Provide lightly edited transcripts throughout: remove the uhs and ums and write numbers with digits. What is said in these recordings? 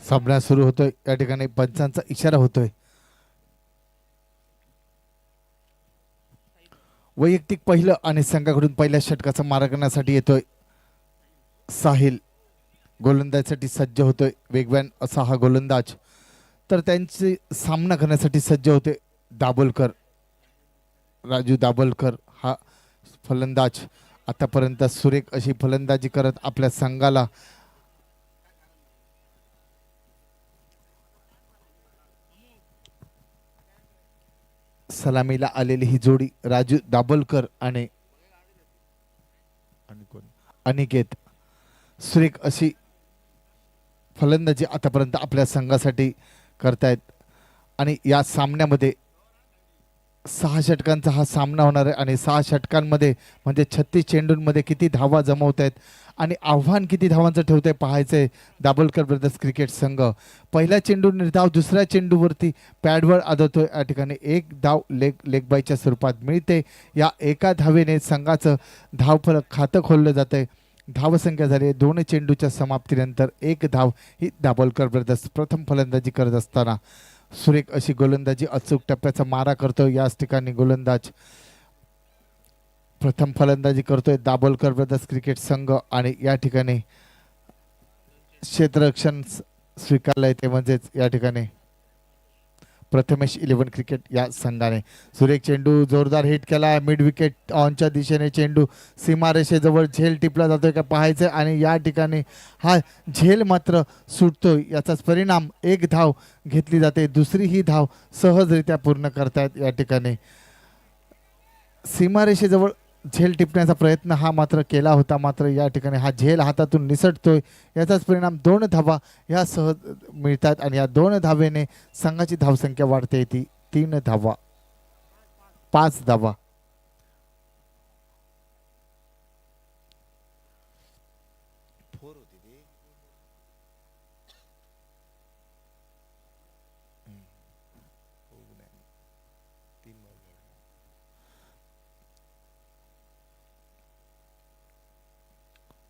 सामना सुरू होतोय। या ठिकाणी पंचांचा इशारा होतोय। वैयक्तिक पहिलं आणि संघाकडून पहिल्या षटकाचा मारा करण्यासाठी येतोय साहिल। गोलंदाजीसाठी सज्ज होतोय वेगवान असा हा गोलंदाज। तर त्यांचे सामना करण्यासाठी सज्ज होते दाभोलकर, राजू दाभोलकर हा फलंदाज। आतापर्यंत सुरेख अशी फलंदाजी करत आपल्या संघाला सलामीला आलेली ही जोडी राजू दाभोलकर आणि अनिकेत। सुरेख अशी फलंदाजी आतापर्यंत आपल्या संघासाठी करतायत आणि या सामन्यामध्ये 6 षटकांचा हा सामना होणार आहे आणि 6 षटकांमध्ये म्हणजे 36 चेंडूंमध्ये किती धावा जमवत आहेत आणि आव्हान किती धावांचं ठेवतंय पाहायचंय दाभोलकर ब्रदर्स क्रिकेट संघ। पहिला चेंडू निर्धाव दुसऱ्या चेंडूवरती पॅडवर आदळतोय। या ठिकाणी एक धाव लेग बायच्या स्वरूपात मिळते। या एका धावेने संघाचं धावफलक खातं खोललं जातंय। धावसंख्या झाली 2 चेंडूच्या समाप्तीनंतर 1 धाव ही दाभोलकर ब्रदर्स प्रथम फलंदाजी करत असताना। सुरेख अशी गोलंदाजी अचूक टप्प्याचा मारा करतोय। याच ठिकाणी गोलंदाज प्रथम फलंदाजी करतोय दाभोलकर ब्रदर्स क्रिकेट संघ आणि या ठिकाणी क्षेत्ररक्षण स्वीकारलंय ते म्हणजेच या ठिकाणी प्रथमेश 11 क्रिकेट या संघाने। सुरेख चेंडू जोरदार हिट केला मिड विकेट ऑनच्या दिशेने चेंडू सीमारेषेजवळ झेल टिपला जातोय का पाहायचं आणि या ठिकाणी हा झेल मात्र सुटतोय। याचाच परिणाम 1 धाव घेतली जाते। दुसरी ही धाव सहजरित्या पूर्ण करतायत। या ठिकाणी सीमारेषेजवळ झेल टिपण्याचा प्रयत्न हा मात्र केला होता, मात्र या ठिकाणी हा झेल हातातून निसटतोय। याचाच परिणाम 2 धावा ह्या सहज मिळतात आणि या 2 धावेने संघाची धावसंख्या वाढते ती 3 धावा 5 धावा।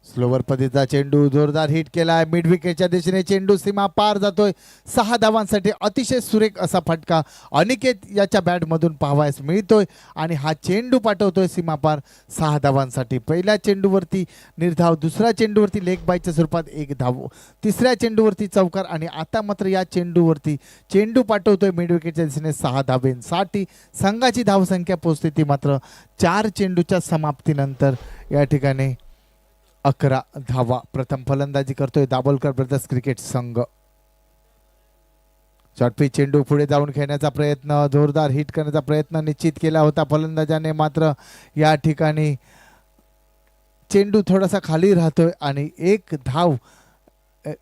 स्लोवर पद्धतीचा चेंडू जोरदार हिट केलाय मिड विकेटच्या दिशेने चेंडू सीमा पार जातोय। 6 धावांसाठी अतिशय सुरेख असा फटका अनिकेत याच्या बॅटमधून पाहावयास मिळतोय आणि हा चेंडू पाठवतोय सीमा पार 6 धावांसाठी। पहिल्या चेंडूवरती निर्धाव, दुसऱ्या चेंडूवरती लेग बायच्या स्वरूपात 1 धाव, तिसऱ्या चेंडूवरती चौकार आणि आता मात्र या चेंडूवरती चेंडू पाठवतोय मिड विकेटच्या दिशेने 6 धावेंसाठी। संघाची धावसंख्या पोहोचते ती मात्र 4 चेंडूच्या समाप्तीनंतर या ठिकाणी 11 धावा। प्रथम फलंदाजी करतोय दाभोलकर ब्रदर्स क्रिकेट संघ। शॉर्टपिच चेंडू पुढे जाऊन खेळण्याचा प्रयत्न, जोरदार हिट करण्याचा प्रयत्न निश्चित केला होता फलंदाजाने, मात्र या ठिकाणी चेंडू थोडासा खाली राहतोय आणि 1 धाव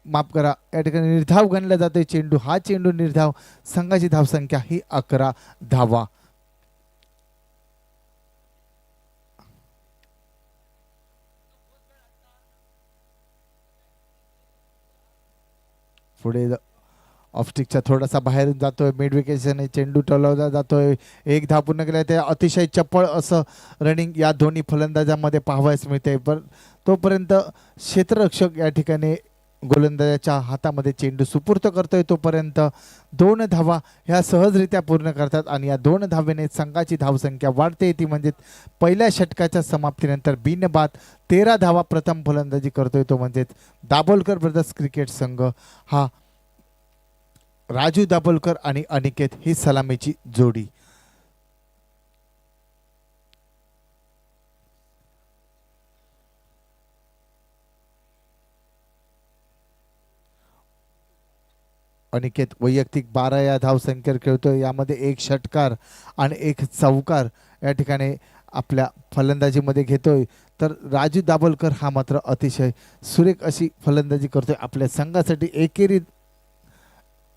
माफ करा या ठिकाणी निर्धाव गणला जातोय चेंडू। हा चेंडू निर्धाव, संघाची धावसंख्या ही 11 धावा। पुढे ऑफस्टिकच्या थोडासा बाहेर जातोय मिड विकेटने चेंडू टोलवला जातोय। 1 धाव पूर्ण केला ते अतिशय चपळ असं रनिंग या दोन्ही फलंदाजांमध्ये पाहावयास मिळते। पण तोपर्यंत क्षेत्ररक्षक या ठिकाणी गोलंदाजाच्या हातामध्ये चेंडू सुपूर्त करतोय तोपर्यंत 2 धावा ह्या सहजरित्या पूर्ण करतात आणि या 2 धावेने संघाची धावसंख्या वाढते ती म्हणजे पहिल्या षटकाच्या समाप्तीनंतर बिनबाद 13 धावा प्रथम फलंदाजी करतोय तो म्हणजेच दाभोलकर ब्रदर्स क्रिकेट संघ। हा राजू दाभोलकर आणि अनिकेत ही सलामीची जोडी। अनिकेत वैयक्तिक 12 या धावसंख्येवर खेळतोय। यामध्ये 1 षटकार आणि 1 चौकार या ठिकाणी आपल्या फलंदाजीमध्ये घेतोय। तर राजू दाभोलकर हा मात्र अतिशय सुरेख अशी फलंदाजी करतोय आपल्या संघासाठी। एकेरी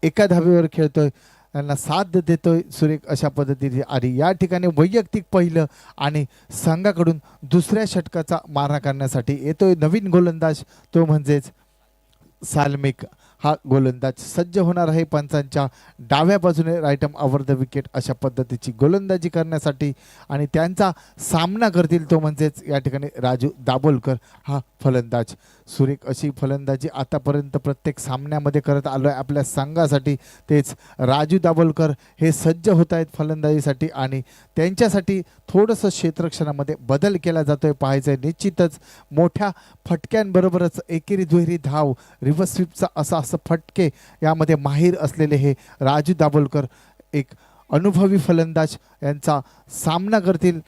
1 धावेवर खेळतोय, त्यांना साथ देतोय सुरेख अशा पद्धतीने आणि या ठिकाणी वैयक्तिक पहिलं आणि संघाकडून दुसऱ्या षटकाचा मारा करण्यासाठी येतोय नवीन गोलंदाज तो म्हणजेच साल्मिक। हा गोलंदाज सज्ज होणार आहे पंचांच्या डाव्या बाजूने राईटम ओव्हर द विकेट अशा पद्धतीची गोलंदाजी करण्यासाठी आणि त्यांचा सामना करतील तो म्हणजेच या ठिकाणी राजू दाभोलकर हा फलंदाज। सुरेख अशी फलंदाजी आतापर्यंत प्रत्येक सामन्यामध्ये करत आलोय आपल्या संघासाठी. तेच राजू दाभोलकर हे सज्ज होत आहेत फलंदाजीसाठी आणि त्यांच्यासाठी थोडंसं क्षेत्ररक्षणामध्ये बदल केला जातोय पाहायचंय. निश्चितच मोठ्या फटक्यांबरोबरच एकेरी दुहेरी धाव रिव्हर्स स्वीपचा असं फटके यामध्ये माहीर असलेले हे राजू दाभोलकर एक अनुभवी फलंदाज यांचा सामना करतील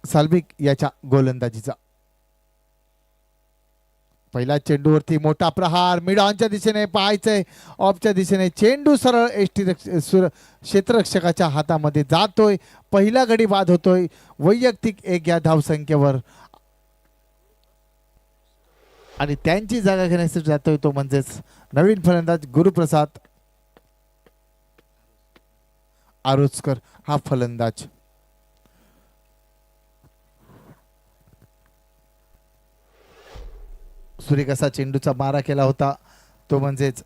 साल्मिक याच्या गोलंदाजीचा. पहिल्या चेंडूवरती मोठा प्रहार मिड ऑनच्या दिशेने पाहायचंय. ऑफच्या दिशेने चेंडू सरळ क्षेत्ररक्षकाच्या हातामध्ये जातोय. पहिला गडी बाद होतोय वैयक्तिक 1 या धावसंख्येवर आणि त्यांची जागा घेण्यासाठी जातोय तो म्हणजेच नवीन फलंदाज गुरुप्रसाद आरोचकर हा फलंदाज. सुरेख असा चेंडूचा मारा केला होता तो म्हणजेच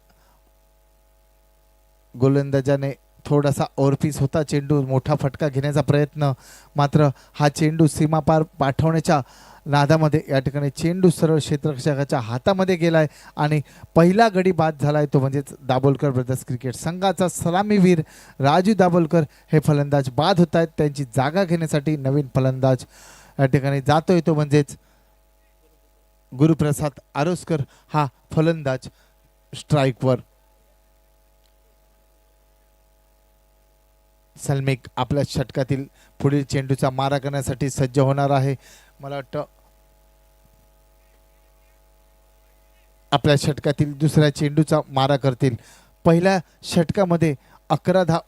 गोलंदाजाने थोडासा ओव्हरपीस होता चेंडू. मोठा फटका घेण्याचा प्रयत्न मात्र हा चेंडू सीमापार पाठवण्याच्या नादामध्ये या ठिकाणी चेंडू सरळ क्षेत्ररक्षकाच्या हातामध्ये गेलाय आणि पहिला गडी बाद झालाय तो म्हणजेच दाभोलकर ब्रदर्स क्रिकेट संघाचा सलामीवीर राजू दाभोलकर हे फलंदाज बाद होत आहेत. त्यांची जागा घेण्यासाठी नवीन फलंदाज या ठिकाणी जातोय तो म्हणजेच गुरुप्रसाद आरोस्कर हा फलंदाज स्ट्राईकवर. सल्मिक आपल्या षटकातील पुढील चेंडूचा मारा करण्यासाठी सज्ज होणार आहे. मला वाटतं आपल्या षटकातील दुसऱ्या चेंडूचा मारा करतील. पहिल्या षटकामध्ये 11 धाव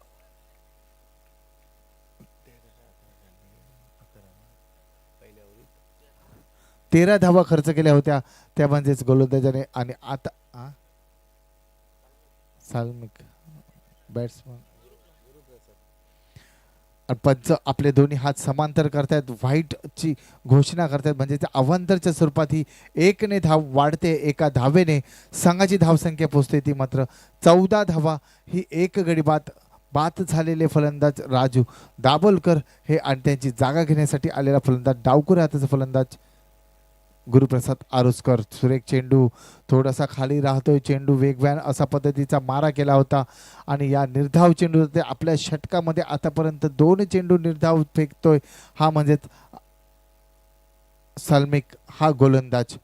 13 धावा खर्च केल्या होत्या त्या म्हणजेच गोलंदाजाने आणि आता साल्मिक बॅट्समन पंच आपले दोन्ही हात समांतर करतायत. व्हाईटची घोषणा करतायत म्हणजे अवांतरच्या स्वरूपात ही 1 ने धाव वाढते. एका धावेने संघाची धावसंख्या पोहोचते ती मात्र 14 धावा. ही 1 गडी बाद झालेले फलंदाज राजू दाभोलकर हे आणि त्यांची जागा घेण्यासाठी आलेला फलंदाज डावखुऱ्या हाताचा फलंदाज गुरुप्रसाद आरोस्कर. सुरेख चेंडू थोडासा खाली राहतोय. चेंडू वेगवान असा पद्धतीचा मारा केला होता आणि या निर्धाव चेंडू आपल्या षटकामध्ये आतापर्यंत 2 चेंडू निर्धाव फेकतोय हा म्हणजेच सल्मिक हा गोलंदाज.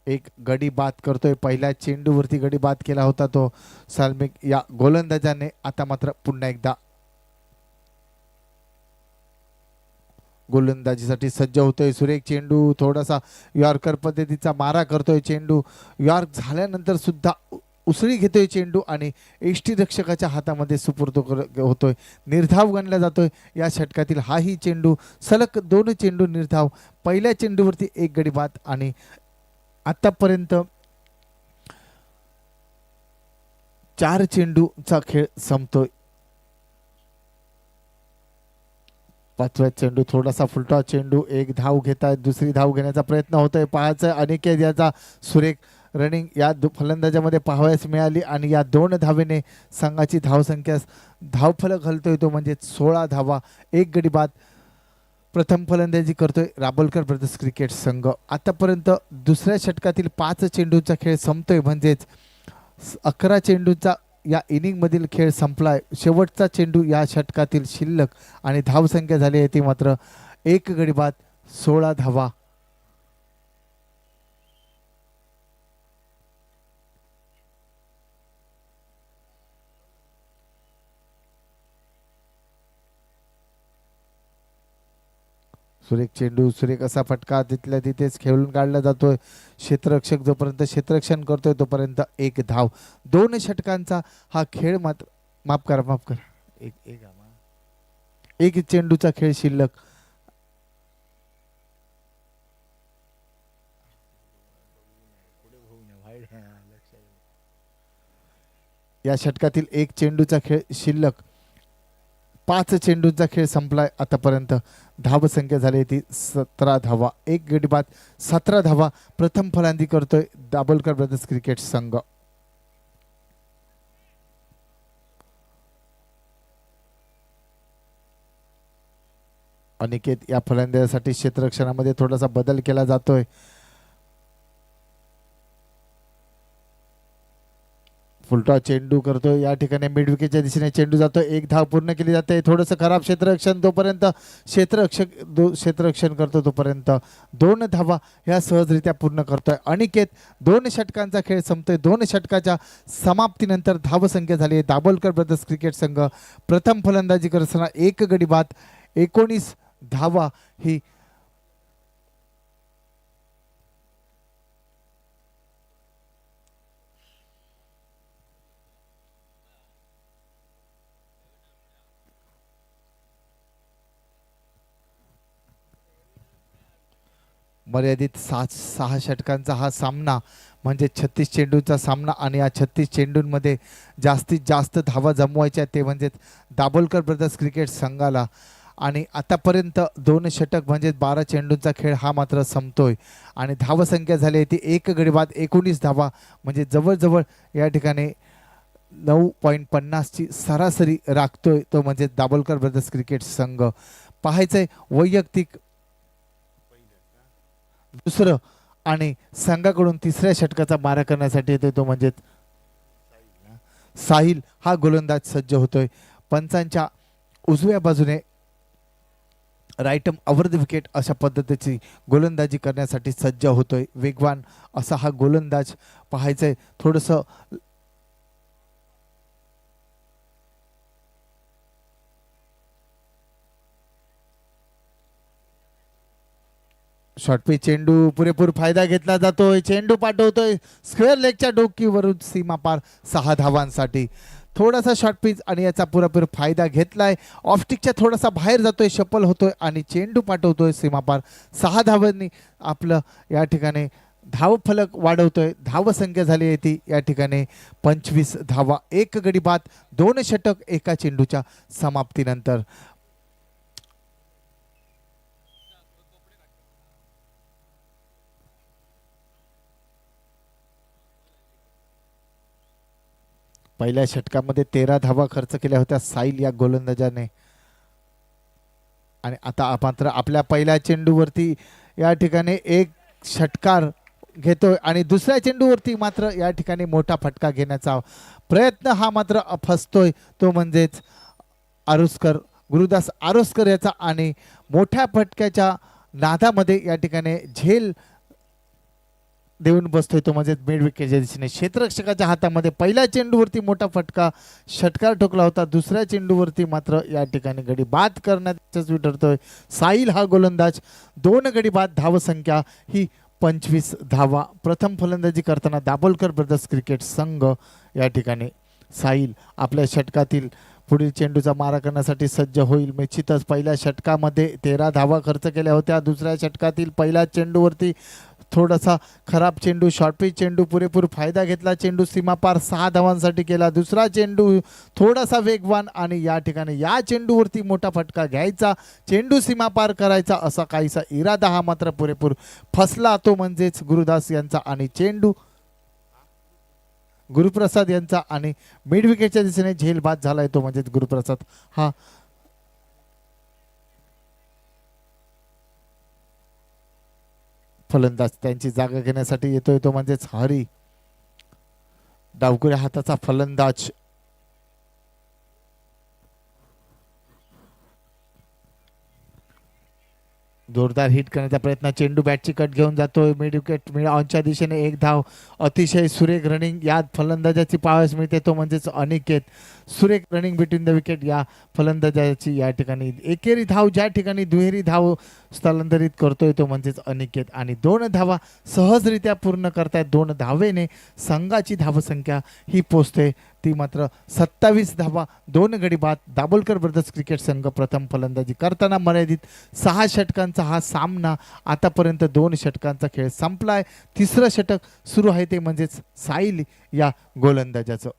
1 गडी बाद करतोय. पहिल्या चेंडूवरती गडी बाद केला होता तो सल्मिक या गोलंदाजाने. आता मात्र पुन्हा एकदा गोलंदाजीसाठी सज्ज होतोय. सुरेख चेंडू थोडासा यॉर्कर पद्धतीचा मारा करतोय. चेंडू यॉर्क झाल्यानंतर सुद्धा उसळी घेतोय चेंडू आणि यष्टीरक्षकाच्या हातामध्ये सुपूर्द होतोय. निर्धाव गणला जातोय या षटकातील हाही चेंडू. सलग 2 चेंडू निर्धाव. पहिल्या चेंडूवरती 1 गडी बाद आणि आतापर्यंत 4 चेंडूचा खेळ संपतोय. 5व्या चेंडू थोडासा फुलटा चेंडू. 1 धाव घेतायत. दुसरी धाव घेण्याचा प्रयत्न होतोय पाहायचा अनिकेत याचा सुरेख रनिंग या फलंदाजामध्ये पाहावयास मिळाली आणि या 2 धावेने संघाची धावसंख्या धावफलक घालतोय तो म्हणजे 16 धावा. 1 गडी बाद. प्रथम फलंदाजी करतोय दाभोलकर ब्रदर्स क्रिकेट संघ. आतापर्यंत दुसऱ्या षटकातील 5 चेंडूचा खेळ संपतोय म्हणजेच 11 चेंडूचा या इनिंग मधील खेळ संपलाय. शेवटचा चेंडू या षटकातील शिल्लक आणि धावसंख्या झाली आहे ती मात्र 1 गडी बाद 16 धावा. सुरेख चेंडू. सुरेख असा फटका तिथल्या तिथेच खेळून काढला जातोय. क्षेत्ररक्षक जोपर्यंत क्षेत्ररक्षण करतोय तोपर्यंत 1 धाव. 2 षटकांचा हा खेळ मात्र माफ करा एक चेंडूचा खेळ शिल्लक. या षटकातील 1 चेंडूचा खेळ शिल्लक. 5 चेंडूचा खेळ संपलाय. आतापर्यंत धावसंख्या झाली ती 17 धावा. 1 गडी बाद 17 धावा. प्रथम फलंदाजी करतोय दाभोलकर ब्रदर्स क्रिकेट संघ. अनिकेत या फलंदाजासाठी क्षेत्ररक्षणामध्ये थोडासा बदल केला जातोय. फुलटॉस चेंडू करतोय या ठिकाणी मिड विकेटच्या दिशेने चेंडू जातो, एक धाव पूर्ण केली जाते. थोडंसं खराब क्षेत्ररक्षण तोपर्यंत क्षेत्ररक्षण करतो तोपर्यंत 2 धावा ह्या सहजरित्या पूर्ण करतोय अनिकेत. 2 षटकांचा खेळ संपतोय. 2 षटकाच्या समाप्तीनंतर धावसंख्या झाली आहे दाभोलकर ब्रदर्स क्रिकेट संघ प्रथम फलंदाजी करताना 1 गडी बाद 19 धावा ही मर्यादित 6 षटकांचा हा सामना म्हणजे 36 चेंडूचा सामना आणि या 36 चेंडूंमध्ये जास्तीत जास्त धावा जमवायच्या ते म्हणजे दाभोलकर ब्रदर्स क्रिकेट संघाला. आणि आतापर्यंत 2 षटक म्हणजे 12 चेंडूंचा खेळ हा मात्र संपतोय आणि धावसंख्या झाली आहे ती 1 गडी बाद 19 धावा म्हणजे जवळजवळ या ठिकाणी 9.50 ची सरासरी राखतोय तो म्हणजे दाभोलकर ब्रदर्स क्रिकेट संघ. पाहायचंय वैयक्तिक दुसरं आणि संघाकडून 3ऱ्या षटकाचा मारा करण्यासाठी येतोय तो म्हणजे साहिल हा गोलंदाज सज्ज होतोय. पंचांच्या उजव्या बाजूने राईटम ओव्हर द विकेट अशा पद्धतीची गोलंदाजी करण्यासाठी सज्ज होतोय. वेगवान असा हा गोलंदाज पाहायचंय. थोडंसं शॉर्टपिच चेंडू पुरेपूर फायदा घेतला जातोय. चेंडू पाठवतोय स्क्वेअर लेगच्या डोकीवरून सीमा पार 6 धावांसाठी. थोडासा शॉर्टपिच आणि याचा पुरेपूर फायदा घेतलाय. ऑफस्टिकच्या थोडासा बाहेर जातोय शफल होतोय आणि चेंडू पाठवतोय सीमापार 6 धावांनी आपलं या ठिकाणी धाव फलक वाढवतोय. धावसंख्या झाली आहे ती या ठिकाणी 25 धावा 1 गडी बाद 2 षटक एका चेंडूच्या समाप्तीनंतर. पहिल्या षटकामध्ये 13 धावा खर्च केल्या होत्या साहिल या गोलंदाजाने आणि आता मात्र आपल्या पहिल्या चेंडूवरती या ठिकाणी एक षटकार घेतोय आणि दुसऱ्या चेंडूवरती मात्र या ठिकाणी मोठा फटका घेण्याचा प्रयत्न हा मात्र फसतोय तो म्हणजेच आरुस्कर गुरुदास आरुस्कर याचा आणि मोठ्या फटक्याच्या नादामध्ये या ठिकाणी झेल देऊन बसतोय तो म्हणजे मिड विकेटच्या दिशेने क्षेत्ररक्षकाच्या हातामध्ये पहिल्या चेंडूवरती मोठा फटका षटकार ठोकला होता. दुसऱ्या चेंडूवरती मात्र या ठिकाणी गडी बाद करण्यात यशस्वी ठरतोय साहिल हा गोलंदाज. 2 गडी बाद धावसंख्या ही 25 धावा. प्रथम फलंदाजी करताना दाभोलकर ब्रदर्स क्रिकेट संघ या ठिकाणी साहिल आपल्या षटकातील पुढील चेंडूचा मारा करण्यासाठी सज्ज होईल. निश्चितच पहिल्या षटकामध्ये 13 धावा खर्च केल्या होत्या. दुसऱ्या षटकातील पहिल्या चेंडूवरती थोडासा खराब चेंडू शॉर्टपिच चेंडू पुरेपूर फायदा घेतला. चेंडू सीमापार 6 धावांसाठी केला. दुसरा चेंडू थोडासा वेगवान आणि या ठिकाणी या चेंडूवरती मोठा फटका घ्यायचा चेंडू सीमापार करायचा असा काहीसा इरादा हा मात्र पुरेपूर फसला तो म्हणजेच गुरुदास यांचा आणि चेंडू गुरुप्रसाद यांचा आणि मिड विकेटच्या दिशेने झेल बाद झालाय तो म्हणजेच गुरुप्रसाद हा फलंदाज त्यांची जागा घेण्यासाठी येतोय तो म्हणजेच हरी डावकुऱ्या हाताचा फलंदाज. जोरदार हिट करण्याचा प्रयत्न चेंडू बॅटची कट घेऊन जातोय मिड विकेट मिड ऑनच्या दिशेने 1 धाव. अतिशय सुरेख रनिंग या फलंदाजाची पाहावयास मिळते तो म्हणजेच अनिकेत. सुरेख रनिंग बिटवीन द विकेट या फलंदाजाची या ठिकाणी एकेरी धाव ज्या ठिकाणी दुहेरी धाव स्थलांतरित करतोय तो म्हणजेच अनिकेत आणि 2 धावा सहजरित्या पूर्ण करतायत. 2 धावेने संघाची धावसंख्या ही पोचते ती मात्र 27 धावा 2 गडी बाद. दाभोलकर ब्रदर्स क्रिकेट संघ प्रथम फलंदाजी करताना मर्यादित 6 षटकांचा हा सामना आतापर्यंत 2 षटकांचा खेळ संपलाय. 3रं षटक सुरू आहे ते म्हणजेच साहिल या गोलंदाजाचं.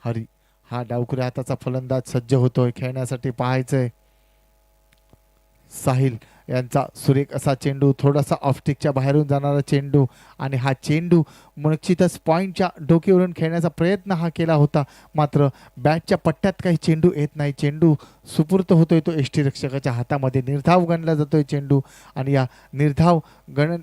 हरी हा डावकुऱ्या हाताचा फलंदाज सज्ज होतोय खेळण्यासाठी. पाहायचंय साहिल यांचा सुरेख असा चेंडू थोडासा ऑफस्टिकच्या बाहेरून जाणारा चेंडू आणि हा चेंडू निश्चितच पॉईंटच्या डोक्यावरून खेळण्याचा प्रयत्न हा केला होता मात्र बॅटच्या पट्ट्यात काही चेंडू येत नाही. चेंडू सुपूर्त होतोय तो यष्टीरक्षकाच्या हातामध्ये. निर्धाव गणला जातोय चेंडू आणि या निर्धाव गण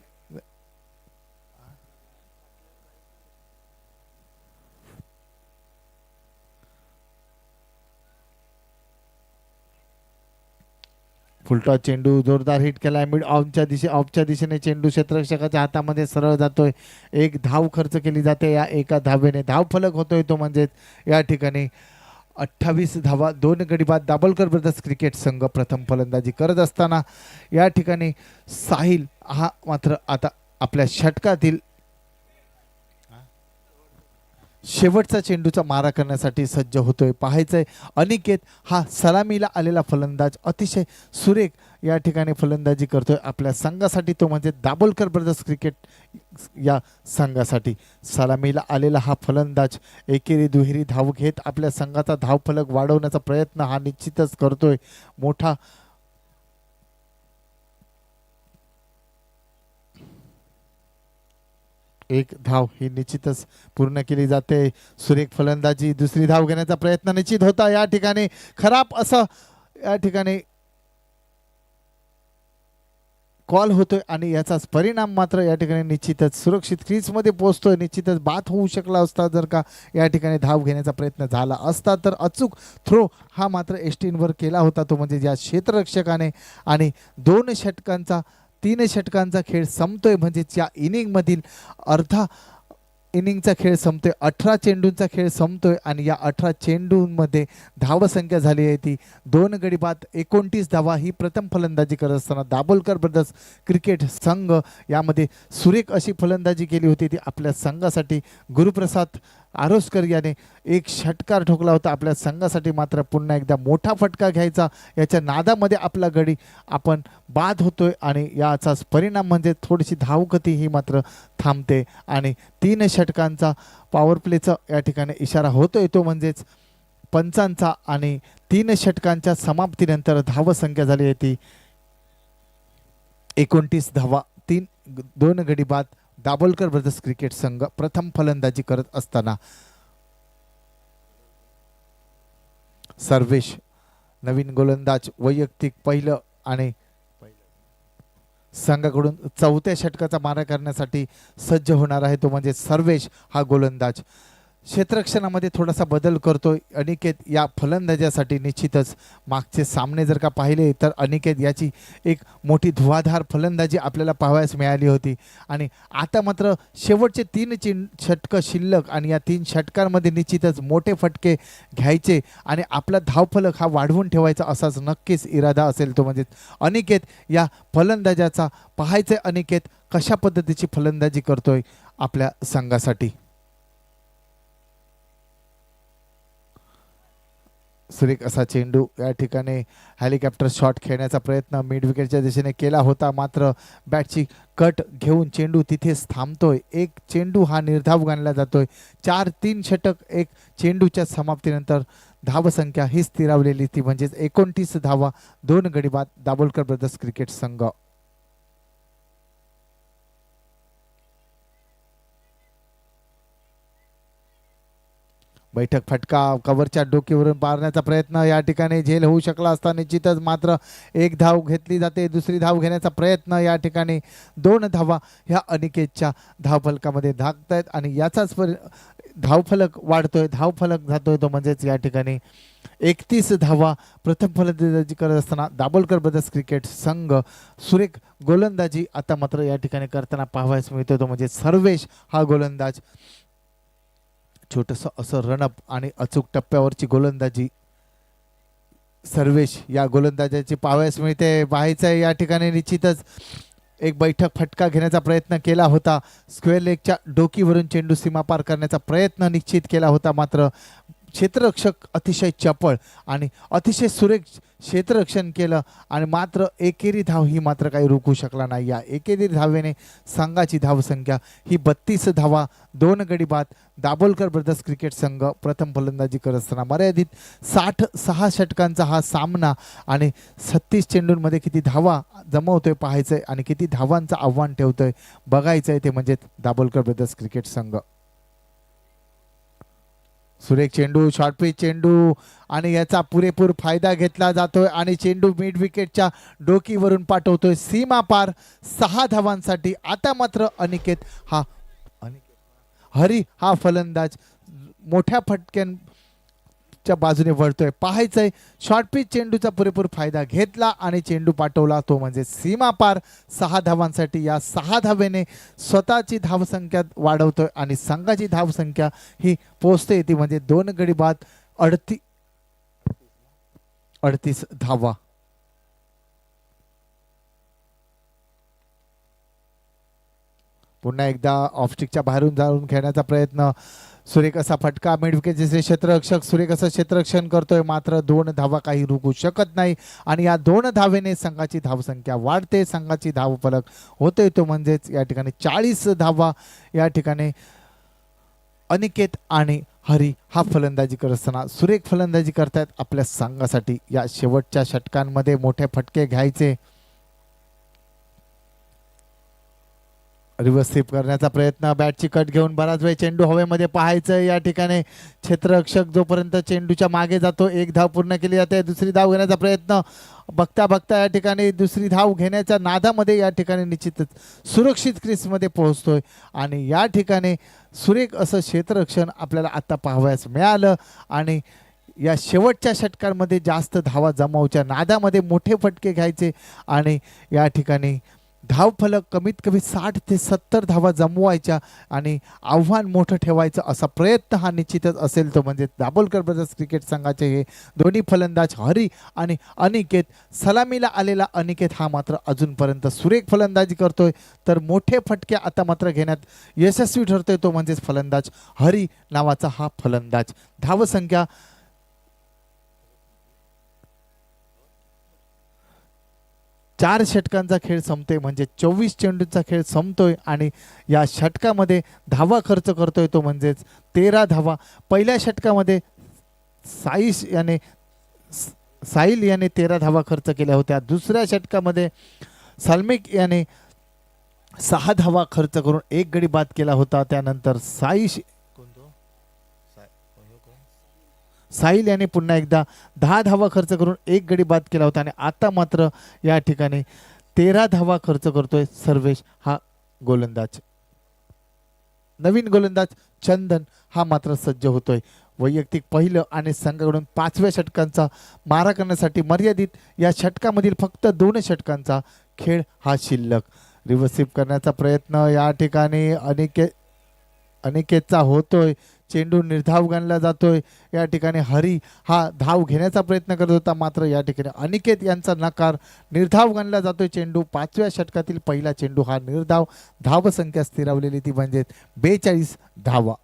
फुलटॉस चेंडू जोरदार हिट केलाय मिड ऑफच्या दिशेने चेंडू क्षेत्ररक्षकाच्या हातामध्ये सरळ जातोय. एक धाव खर्च केली जाते या एका धावेने. धाव फलक होतोय तो म्हणजेच या ठिकाणी 28 धावा 2 गडी बाद. दाभोलकर ब्रदर्स क्रिकेट संघ प्रथम फलंदाजी करत असताना या ठिकाणी साहिल हा मात्र आता आपल्या षटकातील शेवटचा चेंडूचा मारा करण्यासाठी सज्ज होतोय. पाहायचंय अनिकेत हा सलामीला आलेला फलंदाज अतिशय सुरेख या ठिकाणी फलंदाजी करतोय आपल्या संघासाठी, तो म्हणजे दाभोलकर ब्रदर्स क्रिकेट या संघासाठी. सलामीला आलेला हा फलंदाज एकेरी दुहेरी धाव घेत आपल्या संघाचा धावफलक वाढवण्याचा प्रयत्न हा निश्चितच करतोय. मोठा एक धाव ही निश्चितच पूर्ण केली जाते. सुरेख फलंदाजी. दुसरी धाव घेण्याचा प्रयत्न निश्चित होता या ठिकाणी. खराब असं या ठिकाणी कॉल होतोय आणि याचाच परिणाम मात्र या ठिकाणी निश्चितच सुरक्षित क्रीजमध्ये पोहोचतोय. निश्चितच बाद होऊ शकला असता जर का या ठिकाणी धाव घेण्याचा प्रयत्न झाला असता तर. अचूक थ्रो हा मात्र एस्टीनवर केला होता तो म्हणजे या क्षेत्ररक्षकाने. आणि 3 षटकांचा खेळ संपतोय म्हणजेच या इनिंगमधील अर्धा इनिंगचा खेळ संपतोय. 18 चेंडूंचा खेळ संपतोय आणि या 18 चेंडूंमध्ये धावसंख्या झाली आहे ती 2 गडी बाद 29 धावा. ही प्रथम फलंदाजी करत असताना दाभोलकर ब्रदर्स क्रिकेट संघ यामध्ये सुरेख अशी फलंदाजी केली होती ती आपल्या संघासाठी. गुरुप्रसाद आरोस्कर याने एक षटकार ठोकला होता आपल्या संघासाठी. मात्र पुन्हा एकदा मोठा फटका घ्यायचा याच्या नादामध्ये आपला गडी आपण बाद होतोय आणि याचाच परिणाम म्हणजे थोडीशी धावगती ही मात्र थांबते आणि 3 षटकांचा पॉवर प्लेचा या ठिकाणी इशारा होतोय तो म्हणजेच पंचांचा. आणि 3 षटकांच्या समाप्तीनंतर धावसंख्या झाली आहे ती 29 धावा 2 गडी बाद. दाभोलकर ब्रदर्स क्रिकेट संघ प्रथम फलंदाजी करत असताना सर्वेश नवीन गोलंदाज वैयक्तिक पहिलं आणि संघाकडून 4थ्या षटकाचा मारा करण्यासाठी सज्ज होणार आहे तो म्हणजे सर्वेश हा गोलंदाज. क्षेत्ररक्षणामध्ये थोडासा बदल करतोय अनिकेत या फलंदाजासाठी. निश्चितच मागचे सामने जर का पाहिले तर अनिकेत याची एक मोठी धुवाधार फलंदाजी आपल्याला पाहावयास मिळाली होती आणि आता मात्र शेवटचे 3 षटकं शिल्लक आणि या 3 षटकांमध्ये निश्चितच मोठे फटके घ्यायचे आणि आपला धावफलक हा वाढवून ठेवायचा असाच नक्कीच इरादा असेल तो म्हणजे अनिकेत या फलंदाजाचा. पाहायचे अनिकेत कशा पद्धतीची फलंदाजी करतोय आपल्या संघासाठी. सुरेख असा चेंडू या ठिकाणी हेलिकॉप्टर शॉट खेळण्याचा प्रयत्न मिड विकेटच्या दिशेने केला होता. मात्र बॅटची कट घेऊन चेंडू तिथेच थांबतोय. एक चेंडू हा निर्धाव गणला जातोय. 4-3 षटक एक चेंडूच्या समाप्तीनंतर धावसंख्या ही स्थिरावलेली ती म्हणजेच 29 धावा 2 गडी बाद. दाभोलकर ब्रदर्स क्रिकेट संघ बैठक फटका कव्हरच्या डोकीवरून मारण्याचा प्रयत्न या ठिकाणी झेल होऊ शकला असता निश्चितच. मात्र एक धाव घेतली जाते. दुसरी धाव घेण्याचा प्रयत्न या ठिकाणी 2 धावा ह्या अनिकेतच्या धावफलकामध्ये धाकतायत आणि याचाच धावफलक वाढतोय. धावफलक जातोय तो म्हणजेच या ठिकाणी 31 धावा प्रथम फलंदाजी करत असताना दाभोलकर ब्रदर्स क्रिकेट संघ. सुरेख गोलंदाजी आता मात्र या ठिकाणी करताना पाहावयास मिळतोय तो म्हणजे सर्वेश हा गोलंदाज. छोटंसं असं रनअप आणि अचूक टप्प्यावरची गोलंदाजी सर्वेश या गोलंदाजाची पाहावयास मिळते. पाहायचं आहे या ठिकाणी निश्चितच एक बैठक फटका घेण्याचा प्रयत्न केला होता. स्क्वेअर लेगच्या डोकीवरून चेंडू सीमा पार करण्याचा प्रयत्न निश्चित केला होता. मात्र क्षेत्ररक्षक अतिशय चपळ आणि अतिशय सुरेख क्षेत्ररक्षण केलं आणि मात्र एकेरी धाव ही मात्र काही रोखू शकला नाही. या एकेरी धावेने संघाची धावसंख्या ही 32 धावा 2 गडी बाद. दाभोलकर ब्रदर्स क्रिकेट संघ प्रथम फलंदाजी करत असताना मर्यादित 66 षटकांचा हा सामना आणि 36 चेंडूंमध्ये किती धावा जमवतोय पाहायचंय आणि किती धावांचं आव्हान ठेवतोय बघायचंय ते म्हणजे दाभोलकर ब्रदर्स क्रिकेट संघ. सुरेख चेंडू शॉर्ट पिच चेंडू आणि याचा पुरेपूर फायदा घेतला जातोय आणि चेंडू मिड विकेटच्या डोकीवरून पाठवतोय सीमा पार 6 धावांसाठी. आता मात्र अनिकेत हरी हा फलंदाज मोठ्या च्या बाजूने वळतोय. पाहायचंय शॉर्ट पिच चेंडूचा पुरेपूर फायदा घेतला आणि चेंडू पाठवला तो म्हणजे सीमा पार 6 धावांसाठी. या 6 धावेने स्वतःची धावसंख्या वाढवतोय आणि संघाची धावसंख्या ही पोहोचते ती म्हणजे 2 गडी बाद 38 धावा. पुन्हा एकदा ऑफस्टिकच्या बाहेरून जाऊन खेळण्याचा प्रयत्न. सुरेख असा फटका. मिड विकेटचे क्षेत्ररक्षक सुरेख असं क्षेत्ररक्षण करतोय मात्र 2 धावा काही रोखू शकत नाही आणि या 2 धावेने संघाची धावसंख्या वाढते. संघाची धावफलक होतोय तो म्हणजेच या ठिकाणी 40 धावा. या ठिकाणी अनिकेत आणि हरी हा फलंदाजी करत असताना सुरेख फलंदाजी करतायत आपल्या संघासाठी. या शेवटच्या षटकांमध्ये मोठे फटके घ्यायचे. रिव्हर्स स्वीप करण्याचा प्रयत्न. बॅटची कट घेऊन बराच वेळ चेंडू हवेमध्ये पाहायचं. या ठिकाणी क्षेत्ररक्षक जोपर्यंत चेंडूच्या मागे जातो 1 धाव पूर्ण केली जाते. दुसरी धाव घेण्याचा प्रयत्न. बघता बघता या ठिकाणी दुसरी धाव घेण्याच्या नादामध्ये या ठिकाणी निश्चितच सुरक्षित क्रीजमध्ये पोहोचतोय आणि या ठिकाणी सुरेख असं क्षेत्ररक्षण आपल्याला आता पाहावयास मिळालं आणि या शेवटच्या षटकांमध्ये जास्त धावा जमवच्या नादामध्ये मोठे फटके घ्यायचे आणि या ठिकाणी धावफलक कमीत कमी 60 ते 70 धावा जमवायच्या आणि आव्हान मोठं ठेवायचं असा प्रयत्न हा निश्चितच असेल तो म्हणजे दाभोलकर ब्रदर्स क्रिकेट संघाचे हे दोन्ही फलंदाज हरी आणि अनिकेत. सलामीला आलेला अनिकेत हा मात्र अजूनपर्यंत सुरेख फलंदाजी करतोय तर मोठे फटके आता मात्र घेण्यात यशस्वी ठरतोय तो म्हणजेच फलंदाज हरी नावाचा हा फलंदाज. धावसंख्या 4 षटकांचा खेळ संपतोय म्हणजे 24 चेंडूचा खेळ संपतोय आणि या षटकामध्ये धावा खर्च करतोय तो म्हणजेच 13 धावा. पहिल्या षटकामध्ये साहिल याने 13 धावा खर्च केल्या होत्या. दुसऱ्या षटकामध्ये सलमिक याने 6 धावा खर्च करून 1 गडी बाद केला होता. त्यानंतर साहिल याने पुन्हा एकदा 10 धावा खर्च करून 1 गडी बाद केला होता आणि आता मात्र या ठिकाणी 13 धावा खर्च करतोय सर्वेश हा गोलंदाज. नवीन गोलंदाज चंदन हा मात्र सज्ज होतोय. वैयक्तिक पहिलं आणि संघाकडून 5व्या षटकांचा मारा करण्यासाठी मर्यादित या षटकामधील फक्त 2 षटकांचा खेळ हा शिल्लक. रिव्हर्स स्वीप करण्याचा प्रयत्न या ठिकाणी अनिकेतचा होतोय. चेंडू निर्धाव गणला जातोय. या ठिकाणी हरी हा धाव घेण्याचा प्रयत्न करत होता मात्र या ठिकाणी अनिकेत यांचा नकार. निर्धाव गणला जातोय चेंडू. 5व्या षटकातील पहिला चेंडू हा निर्धाव. धावसंख्या स्थिरावलेली ती म्हणजे 42 धावा.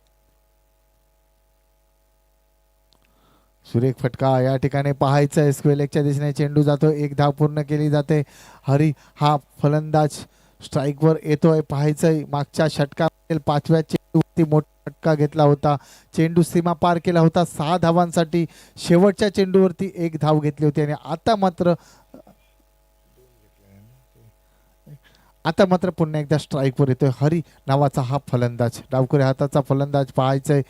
सुरेख फटका या ठिकाणी पाहायचं. स्क्वेलेगच्या दिशेने चेंडू जातो. 1 धाव पूर्ण केली जाते. हरी हा फलंदाज स्ट्राईकवर येतोय. पाहायचंय मागच्या षटकातील 5व्या चेंडूवरती मोठा फटका घेतला होता. चेंडू सीमा पार केला होता 6 धावांसाठी. शेवटच्या चेंडूवरती 1 धाव घेतली होती आणि आता मात्र पुन्हा एकदा स्ट्राईकवर येतोय हरी नावाचा हा फलंदाज. डावखुरी हाताचा फलंदाज पाहायचंय.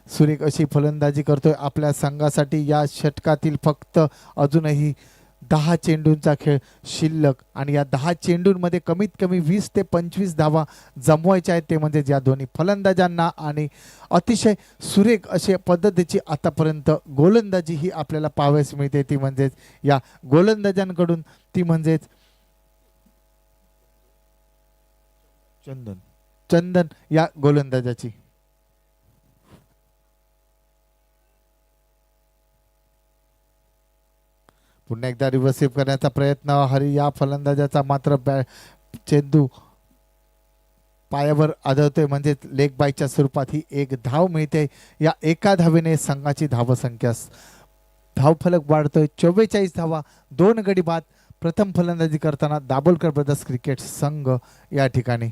सुरेख अशी फलंदाजी करतोय आपल्या संघासाठी. या षटकातील फक्त अजूनही 10 चेंडूंचा खेळ शिल्लक आणि या 10 चेंडूंमध्ये कमीत कमी 20 ते 25 धावा जमवायच्या आहेत ते म्हणजे या दोन्ही फलंदाजांना आणि अतिशय सुरेख अशा पद्धतीची आतापर्यंत गोलंदाजी ही आपल्याला पाहावयास मिळते ती म्हणजेच या गोलंदाजांकडून ती म्हणजेच चंदन या गोलंदाजाची. पुन्हा एकदा रिव्हर्स स्वीप करण्याचा प्रयत्न. हरी या फलंदाजाचा मात्र चेंडू पायावर आदळतोय म्हणजेच लेग बायच्या स्वरूपात ही 1 धाव मिळते. या 1 धावेने संघाची धावसंख्या धावफलक वाढतोय 44 धावा. 2 गडी बाद. प्रथम फलंदाजी करताना दाभोलकर ब्रदर्स क्रिकेट संघ. या ठिकाणी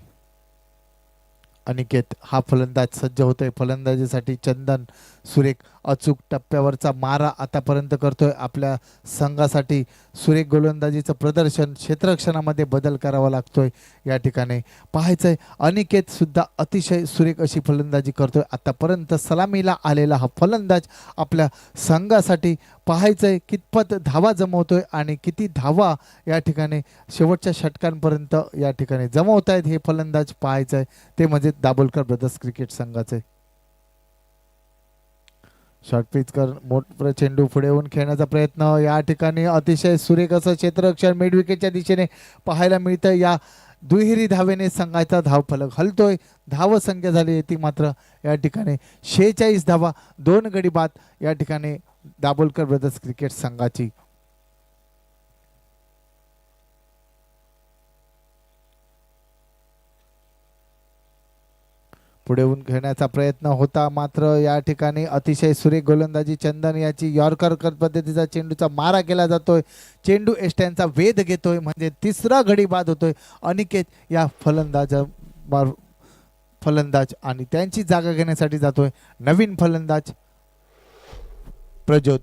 अनिकेत हा फलंदाज सज्ज होतोय. फलंदाजीसाठी चंदन. सुरेख अचूक टप्प्यावरचा मारा आतापर्यंत करतोय आपल्या संघासाठी. सुरेख गोलंदाजीचं प्रदर्शन. क्षेत्ररक्षणामध्ये बदल करावा लागतोय. या ठिकाणी पाहायचंय अनिकेत सुद्धा अतिशय सुरेख अशी फलंदाजी करतोय आतापर्यंत. सलामीला आलेला हा फलंदाज आपल्या संघासाठी. पाहायचंय कितपत धावा जमवतोय आणि किती धावा या ठिकाणी शेवटच्या षटकांपर्यंत या ठिकाणी जमवत आहेत हे फलंदाज. पाहायचंय ते म्हणजे दाभोलकर ब्रदर्स क्रिकेट संघाचे. शॉर्ट पिच कर मोठा चेंडू पुढे येऊन खेळण्याचा प्रयत्न या ठिकाणी अतिशय सुरेख असं क्षेत्ररक्षण मिड विकेटच्या दिशेने पाहायला मिळतं. या दुहेरी धावेने संघाचा धावफलक हलतोय. धाव संख्या झाली ती मात्र या ठिकाणी 46 धावा, 2 गडी बाद या ठिकाणी दाभोलकर ब्रदर्स क्रिकेट संघाची. पुढे येऊन खेळण्याचा प्रयत्न होता मात्र या ठिकाणी अतिशय सुरेख गोलंदाजी चंदन याची यॉर्कर पद्धतीचा चेंडूचा मारा केला जातोय. चेंडू एष्ट्यांचा वेध घेतोय म्हणजे तिसरा गडी बाद होतोय. अनिकेत या फलंदाज आणि त्यांची जागा घेण्यासाठी जातोय नवीन फलंदाज प्रज्योत.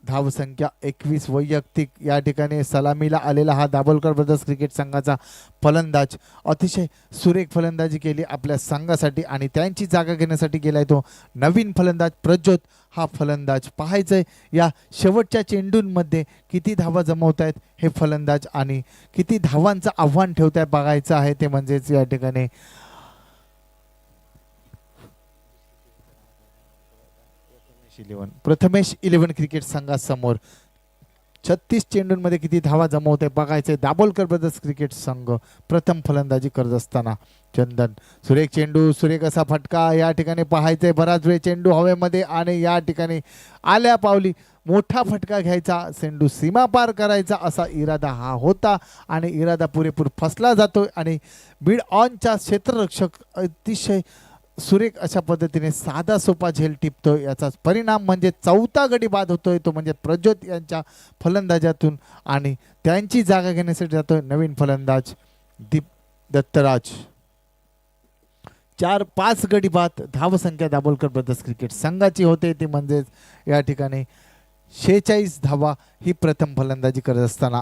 धाव संख्या 21 वैयक्तिक या ठिकाणी सलामीला आलेला हा दाभोलकर ब्रदर्स क्रिकेट संघाचा फलंदाज अतिशय सुरेख फलंदाजी केली आपल्या संघासाठी आणि त्यांची जागा घेण्यासाठी गेलाय तो नवीन फलंदाज प्रज्योत. हा फलंदाज पाहायचंय या शेवटच्या चेंडूंमध्ये किती धावा जमवतायत हे फलंदाज आणि किती धावांचं आव्हान ठेवताय बघायचं आहे. ते म्हणजेच या ठिकाणी प्रथमेश 11 क्रिकेट संघासमोर 36 चेंडूंमध्ये किती धावा जमवते बघायचे. दाभोलकर ब्रदर्स क्रिकेट संघ प्रथम फलंदाजी करत असताना चंदन सुरेख चेंडू सुरेख असा फटका या ठिकाणी पाहायचे. बराच वेळ चेंडू हवेमध्ये आणि या ठिकाणी आल्या पावली मोठा फटका घ्यायचा, चेंडू सीमा पार करायचा असा इरादा हा होता आणि इरादा पुरेपूर फसला जातोय आणि बीड ऑनचा क्षेत्ररक्षक अतिशय सुरेख अशा पद्धतीने साधा सोपा झेल टिपतोय. याचा परिणाम म्हणजे चौथा गडी बाद होतोय तो म्हणजे प्रज्योत यांच्या फलंदाजातून आणि त्यांची जागा घेण्यासाठी जातोय नवीन फलंदाज दीप दत्तराज. 4-5 गडी बाद धावसंख्या दाभोलकर ब्रदर्स क्रिकेट संघाची होते ती म्हणजेच या ठिकाणी 46 धावा ही प्रथम फलंदाजी करत असताना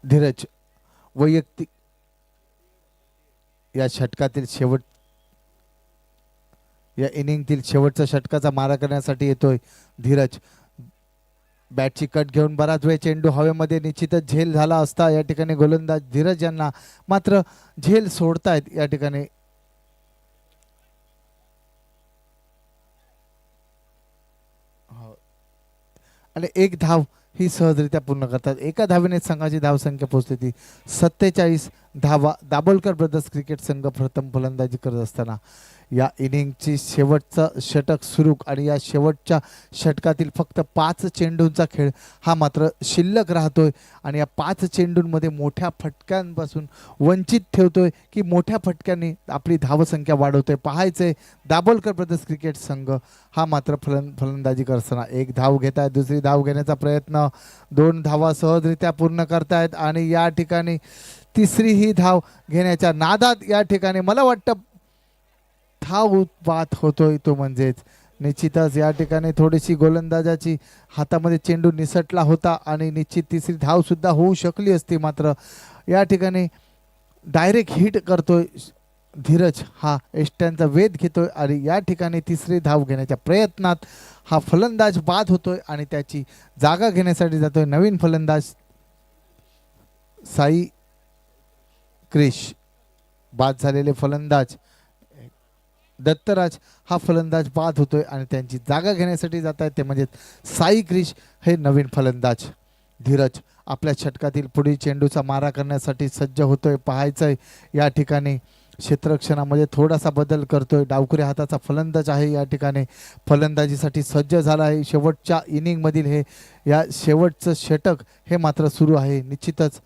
धीरज वैयक्तिक या षटकातील शेवट या इनिंगतील शेवटचा षटकाचा मारा करण्यासाठी येतोय धीरज. बॅटची कट घेऊन बराच वेळ चेंडू हवेमध्ये निश्चितच झेल झाला असता या ठिकाणी गोलंदाज धीरज यांना मात्र झेल सोडतायत या ठिकाणी. आणि एक धाव ही सहजरित्या पूर्ण करतात. एका धावेने संघाची धावसंख्या पोहोचते ती 47 धावा. दाभोलकर ब्रदर्स क्रिकेट संघ प्रथम फलंदाजी करत असताना या इनिंगची शेवटचं षटक सुरू आणि या शेवटच्या षटकातील फक्त 5 चेंडूंचा खेळ हा मात्र शिल्लक राहतोय आणि या 5 चेंडूंमध्ये मोठ्या फटक्यांपासून वंचित ठेवतोय की मोठ्या फटक्यांनी आपली धावसंख्या वाढवतोय पाहायचंय. दाभोलकर ब्रदर्स क्रिकेट संघ हा मात्र फलंदाजी करताना एक धाव घेत आहे, दुसरी धाव घेण्याचा प्रयत्न, 2 धावा सहजरित्या पूर्ण करतायत आणि या ठिकाणी तिसरी ही धाव घेण्याच्या नादात या ठिकाणी मला वाटतं धाव उत्पात होतोय तो म्हणजेच निश्चितच या ठिकाणी थोडीशी गोलंदाजाची हातामध्ये चेंडू निसटला होता आणि निश्चित तिसरी धाव सुद्धा होऊ शकली असती मात्र या ठिकाणी डायरेक्ट हिट करतोय धीरज. हा एष्ट्यांचा वेध घेतोय आणि या ठिकाणी तिसरी धाव घेण्याच्या प्रयत्नात हा फलंदाज बाद होतोय आणि त्याची जागा घेण्यासाठी जातोय नवीन फलंदाज साई क्रिश. बाद झालेले फलंदाज दत्तराज हा फलंदाज बाद होतोय आणि त्यांची जागा घेण्यासाठी जात आहेत ते म्हणजे साई क्रिश हे नवीन फलंदाज धीरज. आपल्या षटकातील पुढील चेंडूचा मारा करण्यासाठी सज्ज होतोय, पाहायचंय. या ठिकाणी क्षेत्ररक्षणामध्ये थोडासा बदल करतोय. डावखुऱ्या हाताचा फलंदाज आहे, या ठिकाणी फलंदाजीसाठी सज्ज झाला आहे. शेवटच्या इनिंगमधील हे या शेवटचं षटक हे मात्र सुरू आहे. निश्चितच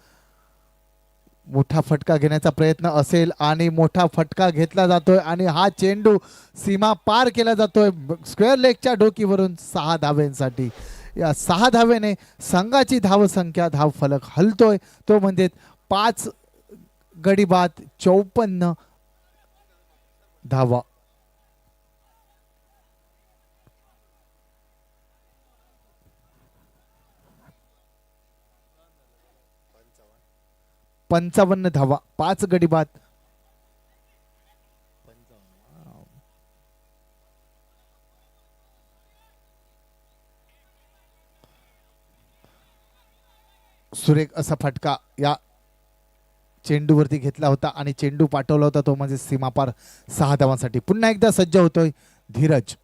मोठा फटका घेण्याचा प्रयत्न असेल आणि मोठा फटका घेतला जातोय आणि हा चेंडू सीमा पार केला जातोय स्क्वेअर लेगच्या डोकीवरून 6 धाव्यांसाठी. या 6 धावेने संघाची धावसंख्या धाव फलक हलतोय, तो म्हणजे 5 गडी बाद 54 धावा. पंचावन्न धावा, 5 गडी बाद. सुरेख असा फटका या चेंडूवरती घेतला होता आणि चेंडू पाठवला होता, तो म्हणजे सीमापार 6 धावांसाठी. पुन्हा एकदा सज्ज होतोय धीरज.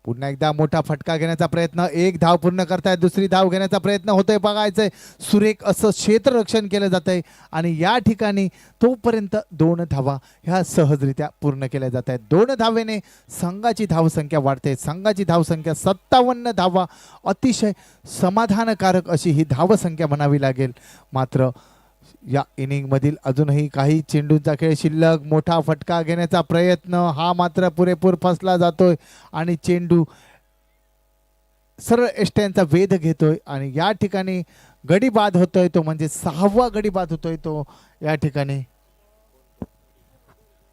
पुन्हा एकदा मोठा फटका घेण्याचा प्रयत्न, 1 धाव पूर्ण करतायत, दुसरी धाव घेण्याचा प्रयत्न होतोय, बघायचंय. सुरेख असं क्षेत्ररक्षण केलं जात आहे आणि या ठिकाणी तोपर्यंत 2 धावा ह्या सहजरित्या पूर्ण केल्या जात आहेत. 2 धावेने संघाची धावसंख्या वाढते. संघाची धावसंख्या 57 धावा, अतिशय समाधानकारक अशी ही धावसंख्या म्हणावी लागेल. मात्र या इनिंग मधील अजूनही काही चेंडूंचा खेळ शिल्लक. मोठा फटका घेण्याचा प्रयत्न, हा मात्र पुरेपूर फसला जातोय आणि चेंडू सरळ एष्ट्यांचा वेध घेतोय आणि या ठिकाणी गडी बाद होतोय, तो म्हणजे 6वा गडी बाद होतोय. तो या ठिकाणी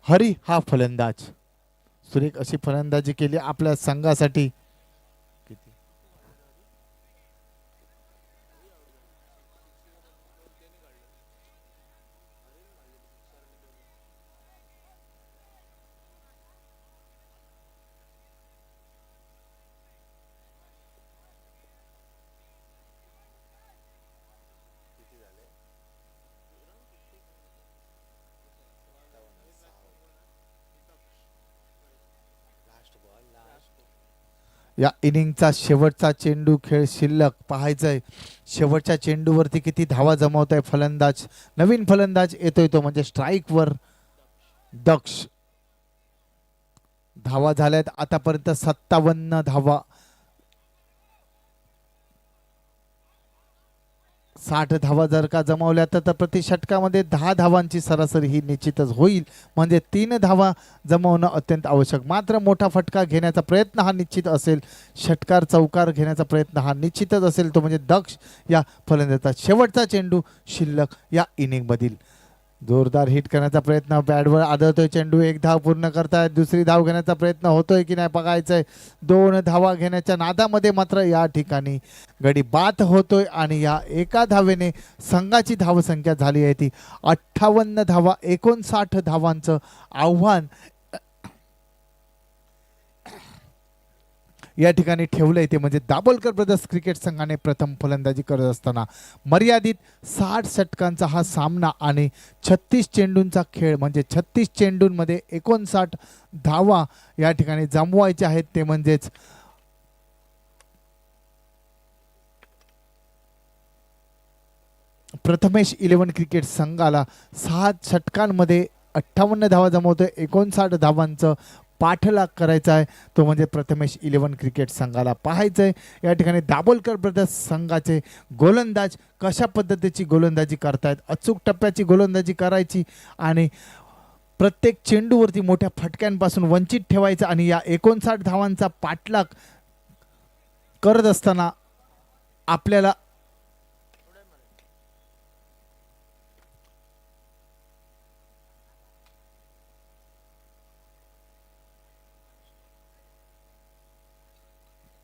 हरी हा फलंदाज. सुरेख अशी फलंदाजी केली आपल्या संघासाठी. या इनिंगचा शेवटचा चेंडू खेळ शिल्लक. पाहायचंय शेवटच्या चेंडूवरती किती धावा जमवत आहे फलंदाज. नवीन फलंदाज येतोय, तो म्हणजे स्ट्राईक वर दक्ष. धावा झाल्यात आतापर्यंत 57 धावा. 60 धावा जर का जमवल्या तर प्रति षटकामध्ये 10 धावांची सरासरी ही निश्चितच होईल, म्हणजे 3 धावा जमवणं अत्यंत आवश्यक. मात्र मोठा फटका घेण्याचा प्रयत्न हा निश्चित असेल, षटकार चौकार घेण्याचा प्रयत्न हा निश्चितच असेल, तो म्हणजे दक्ष या फलंदाजाचा. शेवटचा चेंडू शिल्लक या इनिंगमधील. जोरदार हिट करण्याचा प्रयत्न, बॅटवर आदळतोय चेंडू. 1 धाव पूर्ण करतायत, दुसरी धाव घेण्याचा प्रयत्न होतोय की नाही बघायचंय. 2 धावा घेण्याच्या नादामध्ये मात्र या ठिकाणी गडी बाद होतोय आणि या 1 धावेने संघाची धावसंख्या झाली आहे ती 58 धावा. 59 धावांचं आव्हान या ठिकाणी ठेवलंय, ते म्हणजे दाभोलकर ब्रदर्स क्रिकेट संघाने प्रथम फलंदाजी करत असताना. मर्यादित 60 षटकांचा हा सामना आणि 36 चेंडूंचा खेळ, म्हणजे 36 चेंडूंमध्ये 59 धावा या ठिकाणी जमवायच्या आहेत. ते म्हणजेच प्रथमेश 11 क्रिकेट संघाला 6 षटकांमध्ये 58 धावा जमवतोय, 59 धावांचं पाठलाग करायचा आहे, तो म्हणजे प्रथमेश 11 क्रिकेट संघाला. पाहायचंय या ठिकाणी दाभोलकर ब्रदर्स संघाचे गोलंदाज कशा पद्धतीची गोलंदाजी करतायत. अचूक टप्प्याची गोलंदाजी करायची आणि प्रत्येक चेंडूवरती मोठ्या फटक्यांपासून वंचित ठेवायचं आणि या 59 धावांचा पाठलाग करत असताना आपल्याला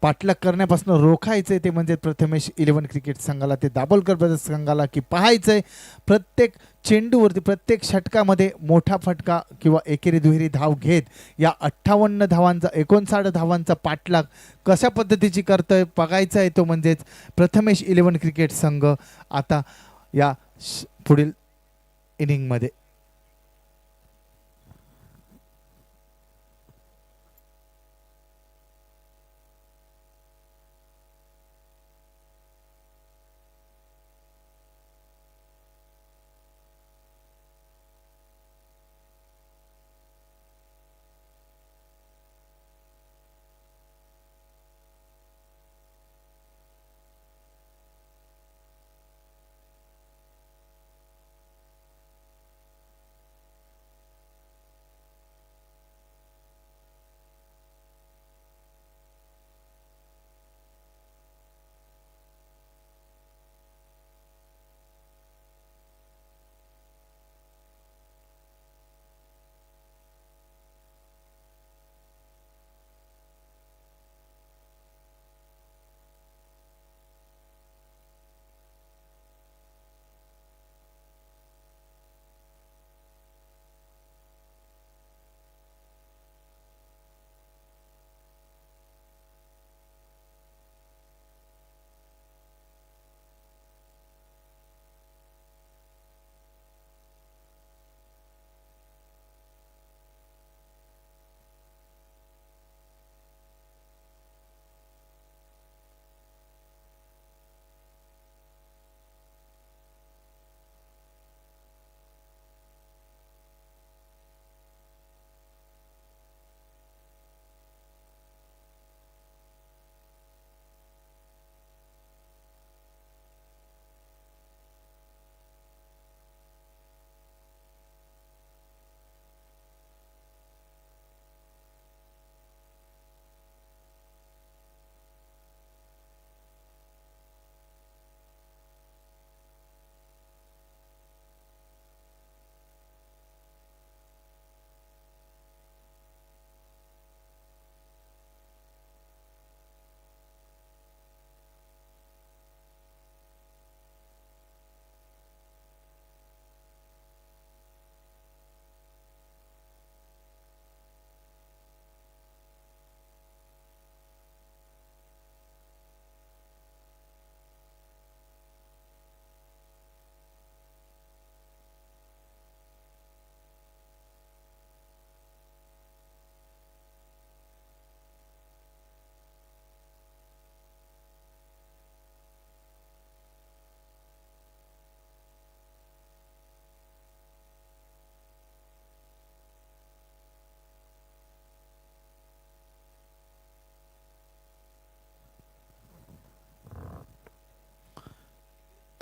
पाठलाग करण्यापासून रोखायचंय, ते म्हणजे प्रथमेश 11 क्रिकेट संघाला, ते दाभोलकर ब्रदर्स संघाला. की पाहायचंय प्रत्येक चेंडूवरती प्रत्येक षटकामध्ये मोठा फटका किंवा एकेरी दुहेरी धाव घेत या 58 धावांचा 59 धावांचा पाठलाग कशा पद्धतीची करतोय बघायचं आहे, तो म्हणजेच प्रथमेश 11 क्रिकेट संघ आता या पुढील इनिंगमध्ये.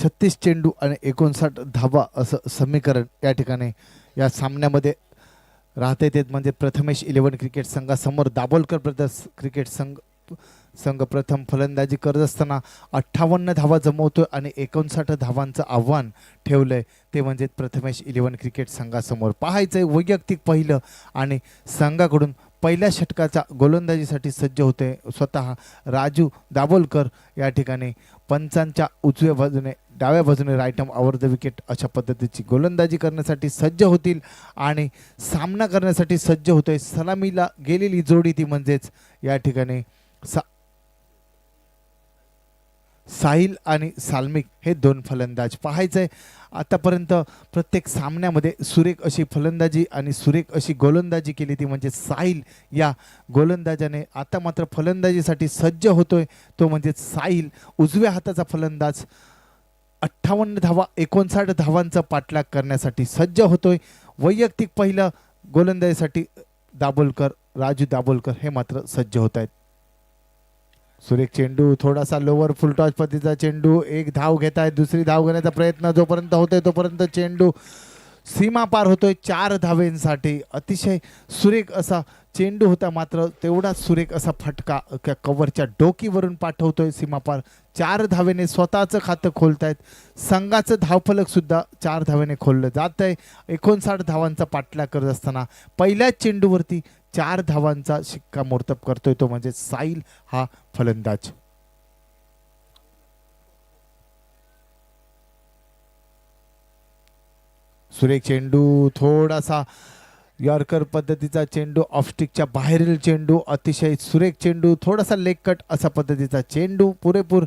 36 चेंडू आणि 59 धावा असं समीकरण या ठिकाणी या सामन्यामध्ये राहते. ते म्हणजे प्रथमेश 11 क्रिकेट संघासमोर दाभोलकर ब्रदर्स क्रिकेट संघ प्रथम फलंदाजी करत असताना 58 धावा जमवतोय आणि 59 धावांचं आव्हान ठेवलंय. ते म्हणजे प्रथमेश 11 क्रिकेट संघासमोर पाहायचंय वैयक्तिक पहिलं आणि संघाकडून पहिल्या षटकाचा गोलंदाजीसाठी सज्ज होते स्वतः राजू दाभोलकर. या ठिकाणी पंचांच्या उजव्या बाजूने डाव्या बाजूने right arm over the wicket अशा पद्धतीची गोलंदाजी करण्यासाठी सज्ज होतील आणि सामना करण्यासाठी सज्ज होतोय सलामीला गेलेली जोडी ती म्हणजेच या ठिकाणी साहिल आणि साल्मिक हे दोन फलंदाज पाहायचंय. आतापर्यंत प्रत्येक सामन्यामध्ये सुरेख अशी फलंदाजी आणि सुरेख अशी गोलंदाजी केली ती म्हणजे साहिल या गोलंदाजाने. आता मात्र फलंदाजीसाठी सज्ज होतोय तो म्हणजे साहिल उजव्या हाताचा फलंदाज 58 धावा 59 धावांचा पाठलाग करण्यासाठी सज्ज होतोय. वैयक्तिक पहिलं गोलंदाजीसाठी दाभोलकर राजू दाभोलकर हे मात्र सज्ज होत आहेत. सुरेख चेंडू थोडासा लोअर फुलटॉस पद्धतीचा चेंडू एक धाव घेत आहे. दुसरी धाव घेण्याचा प्रयत्न जोपर्यंत होतोय तोपर्यंत चेंडू सीमा पार होतोय 4 धावेंसाठी. अतिशय सुरेख असा चेंडू होता मात्र तेवढाच सुरेख असा फटका कव्हरच्या डोकीवरून पाठवतोय सीमा पार. 4 धावेने स्वतःचं खातं खोलतायत. संघाचं धावफलक सुद्धा 4 धावेने खोललं जात आहे. 59 धावांचा पाठलाग करत असताना पहिल्याच चेंडूवरती 4 धावांचा शिक्कामोर्तब करतोय तो म्हणजे साहिल हा फलंदाज. सुरेख चेंडू थोडासा यॉर्कर पद्धतीचा चेंडू ऑफस्टिकच्या बाहेरील चेंडू अतिशय सुरेख चेंडू थोडासा लेग कट असा पद्धतीचा चेंडू पुरेपूर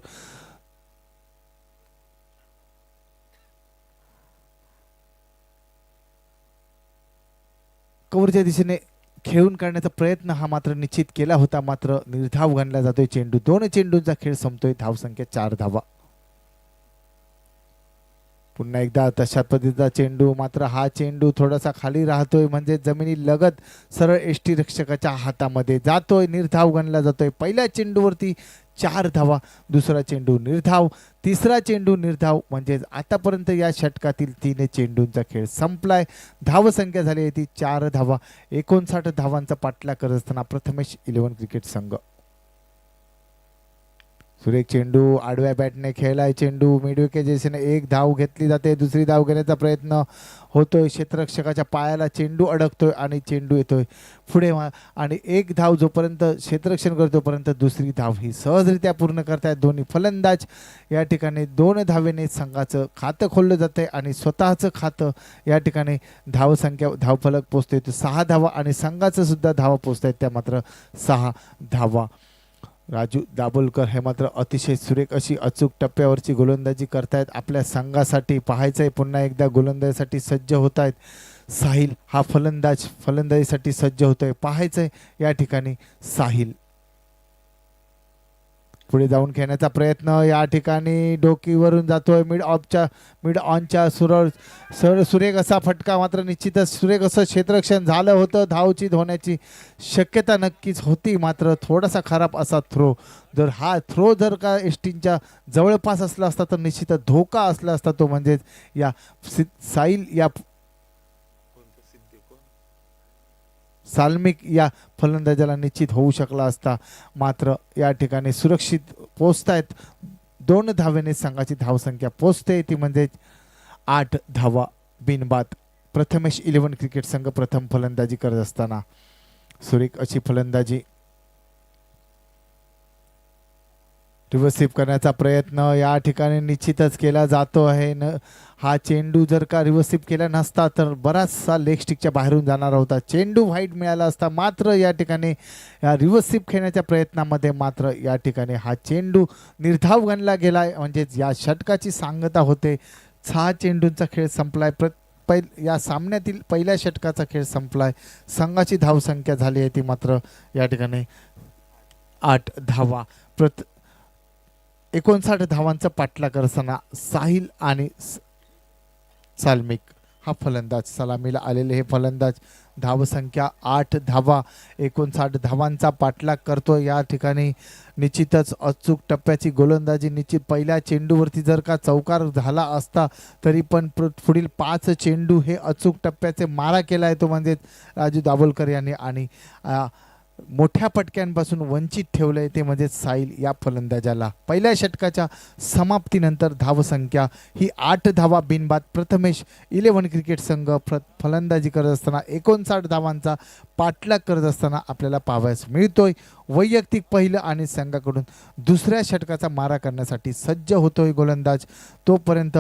कव्हरच्या दिशेने खेळून काढण्याचा प्रयत्न हा मात्र निश्चित केला होता मात्र निर्धाव गणला जातोय चेंडू. 2 चेंडूंचा खेळ संपतोय. धावसंख्या 4 धावा. पुन्हा एकदा तशा पद्धतीचा चेंडू मात्र हा चेंडू थोडासा खाली राहतोय म्हणजे जमिनी लगत सरळ एष्टी रक्षकाच्या हातामध्ये जातोय. निर्धाव गणला जातोय. पहिल्या चेंडूवरती 4 धावा दुसरा चेंडू निर्धाव तिसरा चेंडू निर्धाव म्हणजे आतापर्यंत या षटकातील 3 चेंडूंचा खेळ संपलाय. धावसंख्या झाली आहे ती 4 धावा. 59 धावांचा पाठलाग करत असताना प्रथमेश 11 क्रिकेट संघ. सुरेख चेंडू आडव्या बॅटने खेळलाय चेंडू मिडविकेट दिशेने एक धाव घेतली जाते. दुसरी धाव घेण्याचा प्रयत्न होतोय. क्षेत्ररक्षकाच्या पायाला चेंडू अडकतोय आणि चेंडू येतोय पुढे आणि एक धाव जोपर्यंत क्षेत्ररक्षण करतोपर्यंत दुसरी धाव ही सहजरित्या पूर्ण करतायत दोन्ही फलंदाज. या ठिकाणी 2 धावेने संघाचं खातं खोललं जातंय आणि स्वतःचं खातं या ठिकाणी धावसंख्या धावफलक पोचतोय 6 धावा आणि संघाचं सुद्धा धावा पोचतायत त्या मात्र 6 धावा. राजू दाभोलकर हे मात्र अतिशय सुरेख अशी अचूक टप्प्यावरची गोलंदाजी करतायत. आपल्या संघासाठी पाहायचंय पुन्हा एकदा गोलंदाजीसाठी सज्ज होत आहेत. साहिल हा फलंदाजीसाठी सज्ज होतोय. पाहायचंय या ठिकाणी साहिल पुढे जाऊन खेळण्याचा प्रयत्न या ठिकाणी डोकीवरून जातोय. मिड ऑनच्या सरळ सुरेख असा फटका मात्र निश्चितच सुरेख असं क्षेत्ररक्षण झालं होतं. धावचीत होण्याची शक्यता नक्कीच होती मात्र थोडासा खराब असा थ्रो. जर हा थ्रो जर का एसटीच्या जवळपास असला असता तर निश्चितच धोका असला असता तो म्हणजेच या साहिल या साल्मिक या फलंदाजाला निश्चित होऊ शकला असता मात्र या ठिकाणी सुरक्षित पोचतायत. 2 धावेने संघाची धावसंख्या पोचते ती म्हणजे 8 धावा बिनबाद. प्रथमेश 11 क्रिकेट संघ प्रथम फलंदाजी करत असताना सुरेख अशी फलंदाजी रिव्हर्सिप करण्याचा प्रयत्न या ठिकाणी निश्चितच केला जातो आहे. हा चेंडू जर का रिव्हर्सिप केला नसता तर बराचसा लेग स्टिकच्या बाहेरून जाणार होता. चेंडू व्हाईट मिळाला असता मात्र या ठिकाणी या रिव्हर्सिप खेळण्याच्या प्रयत्नामध्ये मात्र या ठिकाणी हा चेंडू निर्धाव गणला गेलाय म्हणजेच या षटकाची सांगता होते. 6 चेंडूंचा खेळ संपलाय. या सामन्यातील पहिल्या षटकाचा खेळ संपलाय. संघाची धावसंख्या झाली आहे ती मात्र या ठिकाणी 8 धावा. 59 धावांचा पाठलाग करताना साहिल आणि साल्मिक हा फलंदाज, सलामीला आलेले हे फलंदाज. धावसंख्या 8 धावा, 59 धावांचा पाठलाग करतो. या ठिकाणी निश्चितच अचूक टप्प्याची गोलंदाजी. निश्चित पहिल्या चेंडूवरती जर का चौकार झाला असता तरी पण पुढील 5 चेंडू हे अचूक टप्प्याचे मारा केला आहे तो म्हणजे राजू दाभोलकर यांनी. आणि मोठ्या पटक्यांपासून वंचित ठेवलंय ते म्हणजे साईल या फलंदाजाला. पहिल्या षटकाच्या समाप्तीनंतर धावसंख्या ही 8 धावा बिनबाद. प्रथमेश 11 क्रिकेट संघ फलंदाजी करत असताना 59 धावांचा पाठलाग करत असताना आपल्याला पाहावयास मिळतोय. वैयक्तिक पहिलं आणि संघाकडून दुसऱ्या षटकाचा मारा करण्यासाठी सज्ज होतोय गोलंदाज. तोपर्यंत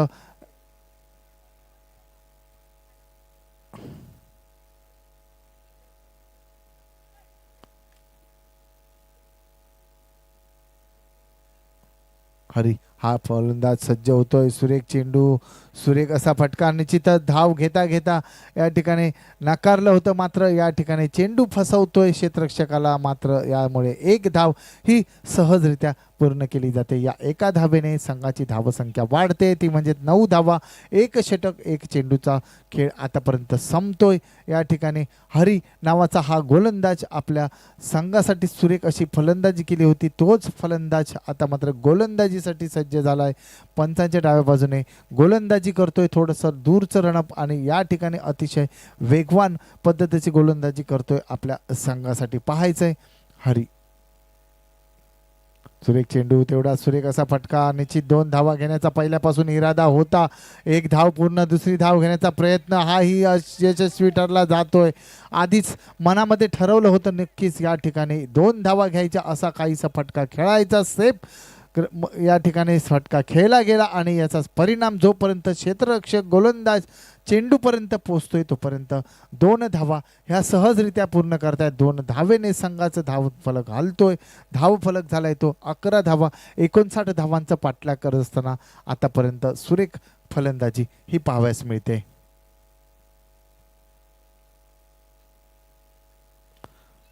हरी हा फलंदाज सज्ज होतोय. सुरेख चेंडू, सुरेख असा फटका. निश्चितच धाव घेता घेता या ठिकाणी नाकारलं होतं, मात्र या ठिकाणी चेंडू फसवतोय क्षेत्ररक्षकाला. मात्र यामुळे 1 धाव ही सहजरित्या पूर्ण केली जाते. या एका धावेने संघाची धावसंख्या वाढते, ती म्हणजे 9 धावा. 1 षटक 1 चेंडूचा खेळ आतापर्यंत संपतोय. या ठिकाणी हरी नावाचा हा गोलंदाज आपल्या संघासाठी सुरेख अशी फलंदाजी केली होती. तोच फलंदाज आता मात्र गोलंदाजीसाठी सज्ज झालाय. पंचांच्या डाव्या बाजूने गोलंदाजी करतोय. थोडंसं दूरचं रणप आणि या ठिकाणी अतिशय वेगवान पद्धतीची गोलंदाजी करतोय आपल्या संघासाठी. पाहायचंय हरी. सुरेख चेंडू, तेवढा सुरेख असा फटका. निश्चित 2 धावा घेण्याचा पहिल्यापासून इरादा होता. 1 धाव पूर्ण, दुसरी धाव घेण्याचा प्रयत्न हाही यशस्वी ठरला जातोय. आधीच मनामध्ये ठरवलं होतं नक्कीच या ठिकाणी 2 धावा घ्यायच्या असा काहीसा फटका खेळायचा. सेफ या ठिकाणी फटका खेळला गेला आणि याचा परिणाम जोपर्यंत क्षेत्ररक्षक गोलंदाज चेंडूपर्यंत पोहोचतोय तोपर्यंत 2 धावा ह्या सहजरित्या पूर्ण करतायत. 2 धावेने संघाचं धावफलक हलतोय. धावफलक झालाय तो 11 धावा. 59 धावांचा पाठलाग करत असताना आतापर्यंत सुरेख फलंदाजी ही पाहावयास मिळते.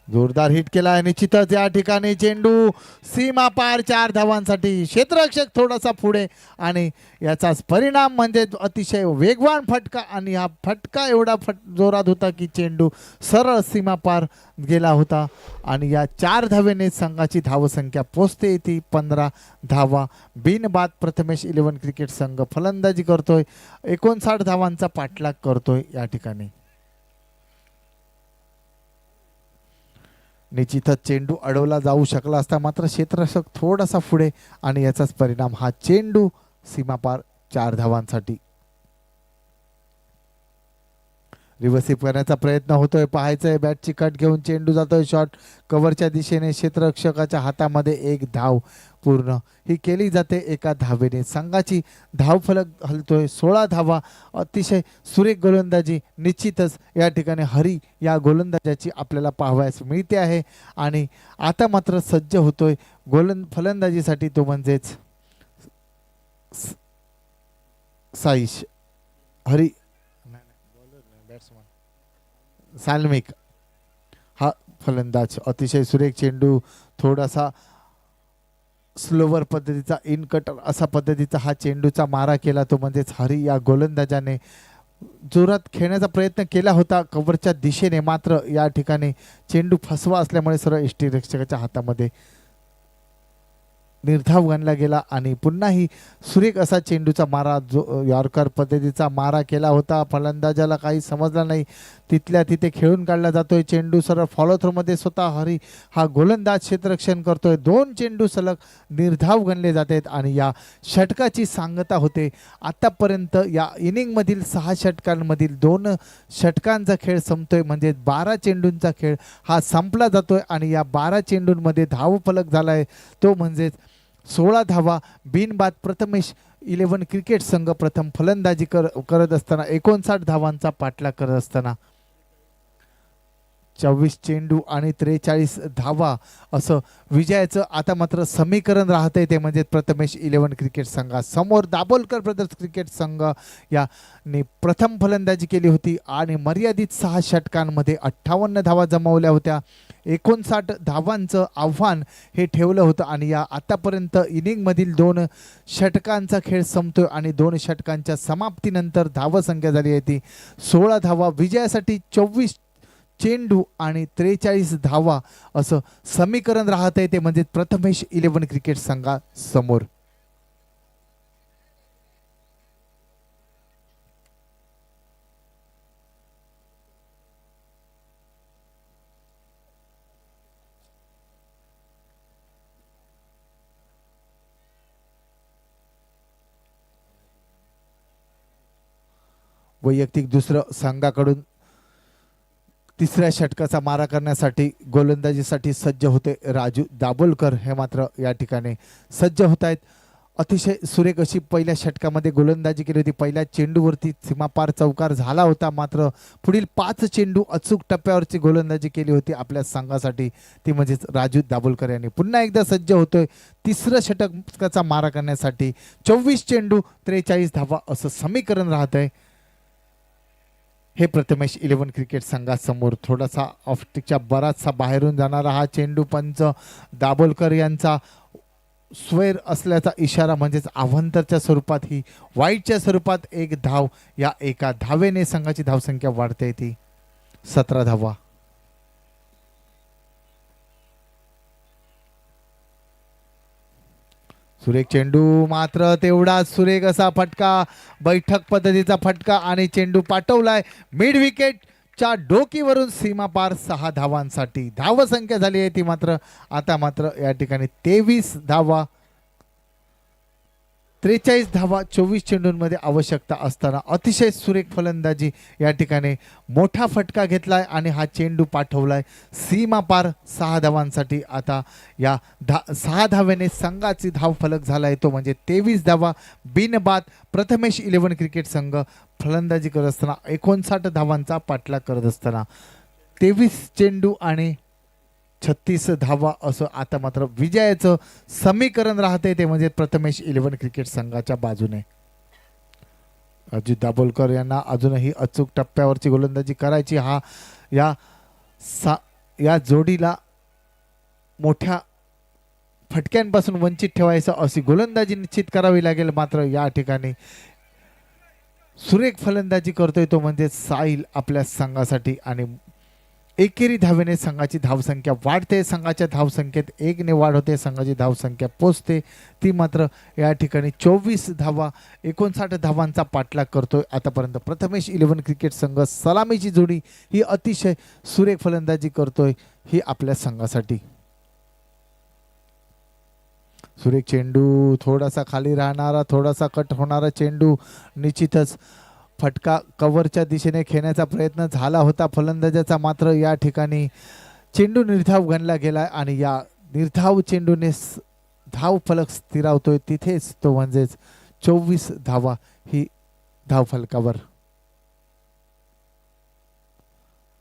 जोरदार हिट केला आहे. निश्चितच या ठिकाणी चेंडू सीमा पार 4 धावांसाठी. क्षेत्ररक्षक थोडासा पुढे आणि याचाच परिणाम म्हणजे अतिशय वेगवान फटका. आणि हा फटका एवढा जोरात होता की चेंडू सरळ सीमा पार गेला होता. आणि या 4 धावेने संघाची धावसंख्या पोचते ती 15 धावा बिनबाद. प्रथमेश 11 क्रिकेट संघ फलंदाजी करतोय. 59 धावांचा पाठलाग करतोय या ठिकाणी. निश्चितच चेंडू अडवला जाऊ शकला असता, मात्र क्षेत्ररक्षक थोडासा पुढे आणि याचाच परिणाम हा चेंडू सीमापार 4 धावांसाठी. रिव्हर्सिप करण्याचा प्रयत्न होतोय. पाहायचंय बॅटची कट घेऊन चेंडू जातोय शॉट कव्हरच्या दिशेने. क्षेत्ररक्षकाच्या हातामध्ये 1 धाव पूर्ण ही केली जाते. 1 धावेने संघाची धावफलक हलतोय. 16 धावा. अतिशय सुरेख गोलंदाजी निश्चितच या ठिकाणी हरी या गोलंदाजाची आपल्याला पाहावयास मिळते आहे. आणि आता मात्र सज्ज होतोय फलंदाजीसाठी तो म्हणजेच साईश हरी साल्मिक हा फलंदाज. अतिशय सुरेख चेंडू, थोडासा स्लोवर पद्धतीचा इन कटर असा पद्धतीचा हा चेंडूचा मारा केला तो म्हणजेच हरी या गोलंदाजाने. जोरात खेळण्याचा प्रयत्न केला होता कव्हरच्या दिशेने, मात्र या ठिकाणी चेंडू फसवा असल्यामुळे सरळ यष्टीरक्षकाच्या हातामध्ये निर्धाव गणला गेला. आणि पुन्हाही सुरेख असा चेंडूचा मारा जो यॉर्कर पद्धतीचा मारा केला होता. फलंदाजाला काही समजला नाही. तिथल्या तिथे खेळून काढला जातोय. चेंडू सरळ फॉलो थ्रोमध्ये स्वतः हरी हा गोलंदाज क्षेत्ररक्षण करतोय. 2 चेंडू सलग निर्धाव गणले जातात आणि या षटकाची सांगता होते. आतापर्यंत या इनिंगमधील 6 षटकांमधील 2 षटकांचा खेळ संपतोय म्हणजे 12 चेंडूंचा खेळ हा संपला जातोय. आणि या 12 चेंडूंमध्ये धावफलक झालाय तो म्हणजेच 16 धावा बिनबाद. प्रथमेश 11 क्रिकेट संघ प्रथम फलंदाजी करत असताना 59 धावांचा पाठलाग करत असताना 24 चेंडू आणि 43 धावा असं विजयाचं आता मात्र समीकरण राहतंय. ते म्हणजे प्रथमेश 11 क्रिकेट संघासमोर दाभोलकर ब्रदर्स क्रिकेट संघ याने प्रथम फलंदाजी केली होती आणि मर्यादित 6 षटकांमध्ये 58 धावा जमवल्या होत्या. 59 धावांचं आव्हान हे ठेवलं होतं आणि या आतापर्यंत इनिंगमधील 2 षटकांचा खेळ संपतोय आणि 2 षटकांच्या समाप्तीनंतर धावसंख्या झाली आहे ती 16 धावा. विजयासाठी 24 चेंडू आणि 43 धावा असं समीकरण राहत आहे ते म्हणजे प्रथमेश 11 क्रिकेट संघासमोर. वैयक्तिक दुसरं संघाकडून तिसऱ्या षटकाचा मारा करण्यासाठी गोलंदाजीसाठी सज्ज होते राजू दाभोलकर. हे मात्र या ठिकाणी सज्ज होत आहेत. अतिशय सुरेख अशी पहिल्या षटकामध्ये गोलंदाजी केली होती. पहिल्या चेंडूवरती सीमापार चौकार झाला होता, मात्र पुढील 5 चेंडू अचूक टप्प्यावरची गोलंदाजी केली होती आपल्या संघासाठी, ती म्हणजेच राजू दाभोलकर यांनी. पुन्हा एकदा सज्ज होतोय तिसरं षटकाचा मारा करण्यासाठी. 24 चेंडू 43 धावा असं समीकरण राहत आहे हे प्रथमेश 11 क्रिकेट संघासमोर. थोडासा ऑफस्टिकच्या बराचसा बाहेरून जाणारा हा चेंडू पंच दाभोलकर यांचा स्वैर असल्याचा इशारा, म्हणजेच अवांतरच्या स्वरूपात ही वाईटच्या स्वरूपात 1 धाव. या एका धावेने संघाची धावसंख्या वाढते ती 17 धावा. सुरेख चेंडू, मात्र तेवढाच सुरेख असा फटका, बैठक पद्धतीचा फटका आणि चेंडू पाठवलाय मिड विकेट च्या डोकीवरून सीमापार 6 धावांसाठी. धावसंख्या झाली आहे ती मात्र आता मात्र या ठिकाणी 23 धावा. 43 धावा 24 चेंडूंमध्ये आवश्यकता असताना अतिशय सुरेख फलंदाजी या ठिकाणी. मोठा फटका घेतलाय आणि हा चेंडू पाठवलाय सीमापार 6 धावांसाठी. आता या 6 धावेने संघाची धाव फलक झाला आहे तो म्हणजे 23 धावा बिनबाद. प्रथमेश 11 क्रिकेट संघ फलंदाजी करत असताना 59 धावांचा पाठलाग करत असताना 23 चेंडू आणि 36 धावा असं आता मात्र विजयाचं समीकरण राहते ते म्हणजे प्रथमेश 11 क्रिकेट संघाच्या बाजूने. अजित दाभोलकर यांना अजूनही अचूक टप्प्यावरची गोलंदाजी करायची. या जोडीला मोठ्या फटक्यांपासून वंचित ठेवायचं अशी गोलंदाजी निश्चित करावी लागेल. मात्र या ठिकाणी सुरेख फलंदाजी करतोय तो म्हणजे साहिल आपल्या संघासाठी आणि एकेरी धावेने संघाची धावसंख्या वाढते. संघाच्या धावसंख्येत 1 ने वाढ होते. संघाची धावसंख्या पोचते ती मात्र या ठिकाणी 24 धावा 59 धावांचा पाठलाग करतोय आतापर्यंत प्रथमेश 11 क्रिकेट संघ. सलामीची जोडी ही अतिशय सुरेख फलंदाजी करतोय ही आपल्या संघासाठी. सुरेख चेंडू, थोडासा खाली राहणारा, थोडासा कट होणारा चेंडू. निश्चितच फटका कव्हरच्या दिशेने खेळण्याचा प्रयत्न झाला होता फलंदाजाचा, मात्र या ठिकाणी चेंडू निर्धाव गणला गेला आणि या निर्धाव चेंडूने धाव फलक स्थिरावतोय तिथेच तो म्हणजेच 24 धावा ही धाव फलकावर.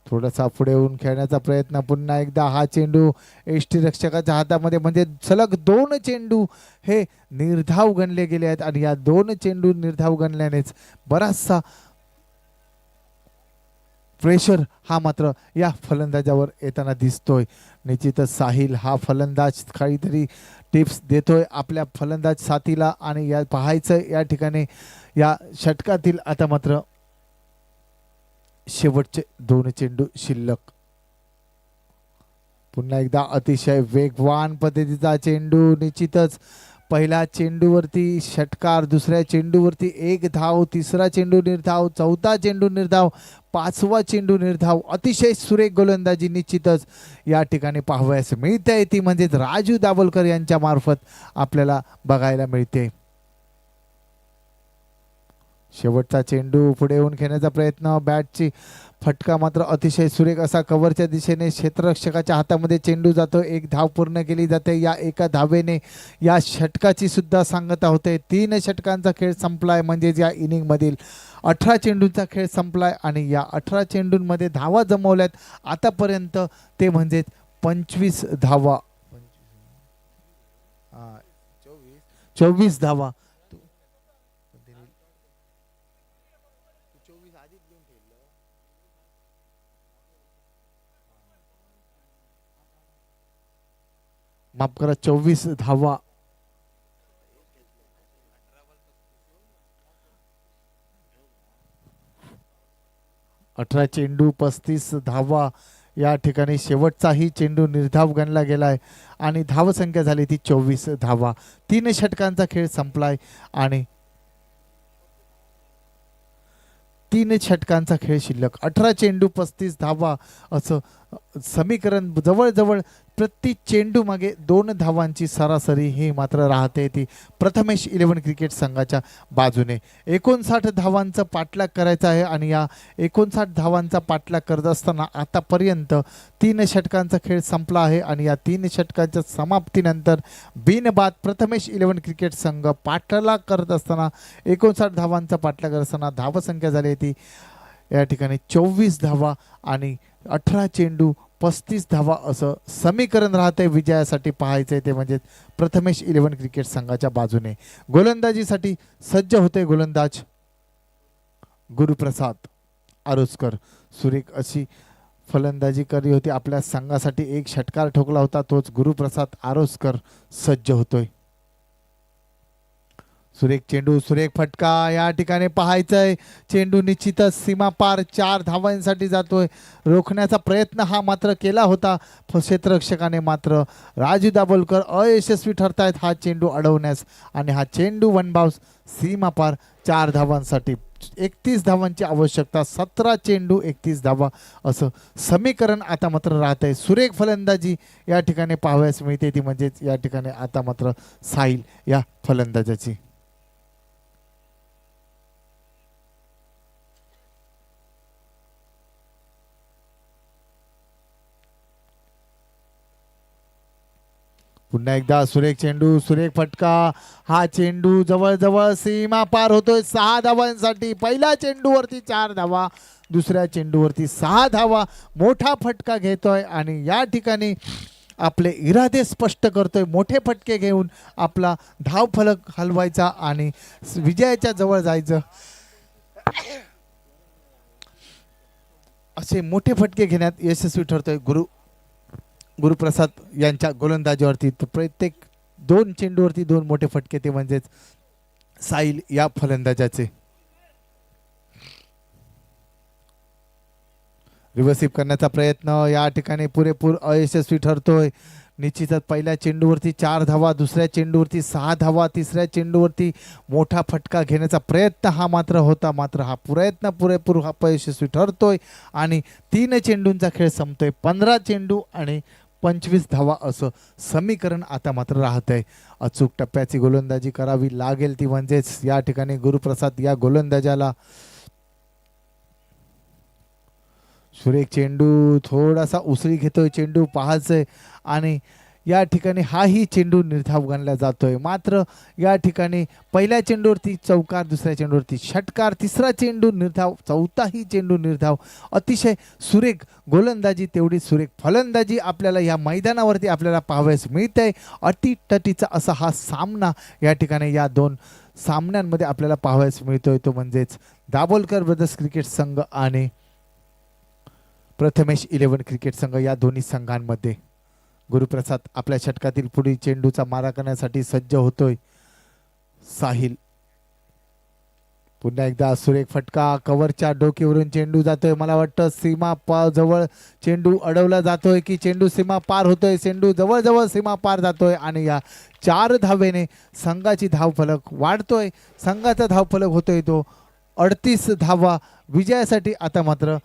थोडासा पुढे येऊन खेळण्याचा प्रयत्न. पुन्हा एकदा हा चेंडू यष्टीरक्षकाच्या हातामध्ये म्हणजे सलग 2 चेंडू हे निर्धाव गणले गेले आहेत आणि या 2 चेंडू निर्धाव गणल्यानेच बराचसा प्रेशर हा मात्र या फलंदाजावर येताना दिसतोय. निश्चितच साहिल हा फलंदाज काहीतरी टिप्स देतोय आपल्या फलंदाज साथीला आणि या पाहायचं या ठिकाणी या षटकातील आता मात्र शेवटचे 2 चेंडू शिल्लक. पुन्हा एकदा अतिशय वेगवान पद्धतीचा चेंडू. निश्चितच पहिल्या चेंडूवरती षटकार, दुसऱ्या चेंडूवरती 1 धाव, तिसरा चेंडू निर्धाव, चौथा चेंडू निर्धाव, 5वा चेंडू निर्धाव. अतिशय सुरेख गोलंदाजी निश्चितच या ठिकाणी पाहावयास मिळते ती म्हणजेच राजू दाभोलकर यांच्या मार्फत आपल्याला बघायला मिळते. शेवटचा चेंडू पुढे येऊन खेळण्याचा प्रयत्न. बॅटची फटका मात्र अतिशय सुरेख असा कव्हरच्या दिशेने क्षेत्ररक्षकाच्या हातामध्ये चेंडू जातो. 1 धाव पूर्ण केली जाते. या एका धावेने या षटकाची सुद्धा सांगता होते. 3 षटकांचा खेळ संपलाय म्हणजेच या इनिंग मधील 18 चेंडूंचा खेळ संपलाय आणि या 18 चेंडूंमध्ये धावा जमवल्यात आतापर्यंत ते म्हणजेच 25 धावा. 24 धावा. माफ करा 24 धावा. 18 चेंडू 35 धावा. या ठिकाणी शेवटचाही चेंडू निर्धाव गणला गेलाय आणि धावसंख्या झाली ती 24 धावा. 3 षटकांचा खेळ संपलाय आणि 3 षटकांचा खेळ शिल्लक. 18 चेंडू 35 धावा असं समीकरण जवळजवळ प्रति चेंडू मागे 2 धावांची सरासरी ही मात्र राहते ती प्रथमेश 11 क्रिकेट संघाच्या बाजूने. 59 धावांचा पाठलाग करायचा आहे आणि या 59 धावांचा पाठलाग करत असताना आतापर्यंत 3 षटकांचा खेळ संपला आहे आणि या 3 षटकांच्या समाप्तीनंतर बिनबाद प्रथमेश 11 क्रिकेट संघ पाठलाग करत असताना 59 धावांचा पाठलाग करत असताना धावसंख्या झाली ती या ठिकाणी 24 धावा आणि 18 चेंडू 35 धावा असं समीकरण राहते. विजयासाठी पाहायचंय ते म्हणजे प्रथमेश 11 क्रिकेट संघाच्या बाजूने. गोलंदाजीसाठी सज्ज होते गोलंदाज गुरुप्रसाद आरोजकर. सुरेख अशी फलंदाजी करी होती. आपल्या संघासाठी एक षटकार ठोकला होता तोच गुरुप्रसाद आरोजकर सज्ज होतोय. सुरेख चेंडू सुरेख फटका या ठिकाणी पाहायचंय. चेंडू निश्चितच सीमा पार 4 धावांसाठी जातोय. रोखण्याचा प्रयत्न हा मात्र केला होता क्षेत्ररक्षकाने मात्र राजू दाभोलकर अयशस्वी ठरतायत हा चेंडू अडवण्यास आणि हा चेंडू वनबाउंस सीमा पार 4 धावांसाठी. 31 धावांची आवश्यकता. 17 चेंडू 31 धावा असं समीकरण आता मात्र राहत आहे. सुरेख फलंदाजी या ठिकाणी पाहावयास मिळते ती म्हणजेच या ठिकाणी आता मात्र साहिल या फलंदाजाची. पुन्हा एकदा सुरेख चेंडू सुरेख फटका. हा चेंडू जवळजवळ सीमा पार होतोय 6 धावांसाठी. पहिल्या चेंडूवरती 4 धावा, दुसऱ्या चेंडूवरती 6 धावा. मोठा फटका घेतोय आणि या ठिकाणी आपले इरादे स्पष्ट करतोय. मोठे फटके घेऊन आपला धावफलक हलवायचा आणि विजयाच्या जवळ जायचं असे मोठे फटके घेण्यात यशस्वी ठरतोय गुरुप्रसाद यांच्या गोलंदाजीवरती. प्रत्येक 2 चेंडूवरती 2 मोठे फटके ते म्हणजेच साहिल या फलंदाजाचे. रिव्हर्सिव करण्याचा प्रयत्न या ठिकाणी पुरेपूर अयशस्वी ठरतोय. निश्चितच पहिल्या चेंडूवरती 4 धावा, दुसऱ्या चेंडूवरती 6 धावा, तिसऱ्या चेंडूवरती मोठा फटका घेण्याचा प्रयत्न हा मात्र होता. मात्र हा प्रयत्न पुरेपूर अपयशस्वी ठरतोय आणि 3 चेंडूंचा खेळ संपतोय. 15 चेंडू आणि 25 धावा असं समीकरण आता मात्र राहत आहे. अचूक टप्प्याची गोलंदाजी करावी लागेल ती म्हणजेच या ठिकाणी गुरुप्रसाद या गोलंदाजाला. सुरेख चेंडू थोडासा उसळी घेतोय. चेंडू पाहायचंय आणि या ठिकाणी हाही चेंडू निर्धाव गणला जातोय. मात्र या ठिकाणी पहिल्या चेंडूवरती चौकार, दुसऱ्या चेंडूवरती षटकार, तिसरा चेंडू निर्धाव, चौथाही चेंडू निर्धाव. अतिशय सुरेख गोलंदाजी तेवढी सुरेख फलंदाजी आपल्याला या मैदानावरती आपल्याला पाहावयास मिळते. अटीतटीचा असा हा सामना या ठिकाणी या 2 सामन्यांमध्ये आपल्याला पाहावयास मिळतोय तो म्हणजेच दाभोलकर ब्रदर्स क्रिकेट संघ आणि प्रथमेश 11 क्रिकेट संघ या दोन्ही संघांमध्ये. गुरुप्रसाद आपल्या षटकातील पुढील चेंडूचा मारा करण्यासाठी सज्ज होतोय. साहिल पुन्हा एकदा सुरेख फटका. कव्हरच्या डोकीवरून चेंडू जातोय. मला वाटतं सीमा जवळ चेंडू अडवला जातोय की चेंडू सीमा पार होतोय. चेंडू जवळजवळ सीमा पार जातोय आणि या 4 धावेने संघाची धावफलक वाढतोय. संघाचा धावफलक होतोय तो 38 धावा. विजयासाठी आता मात्र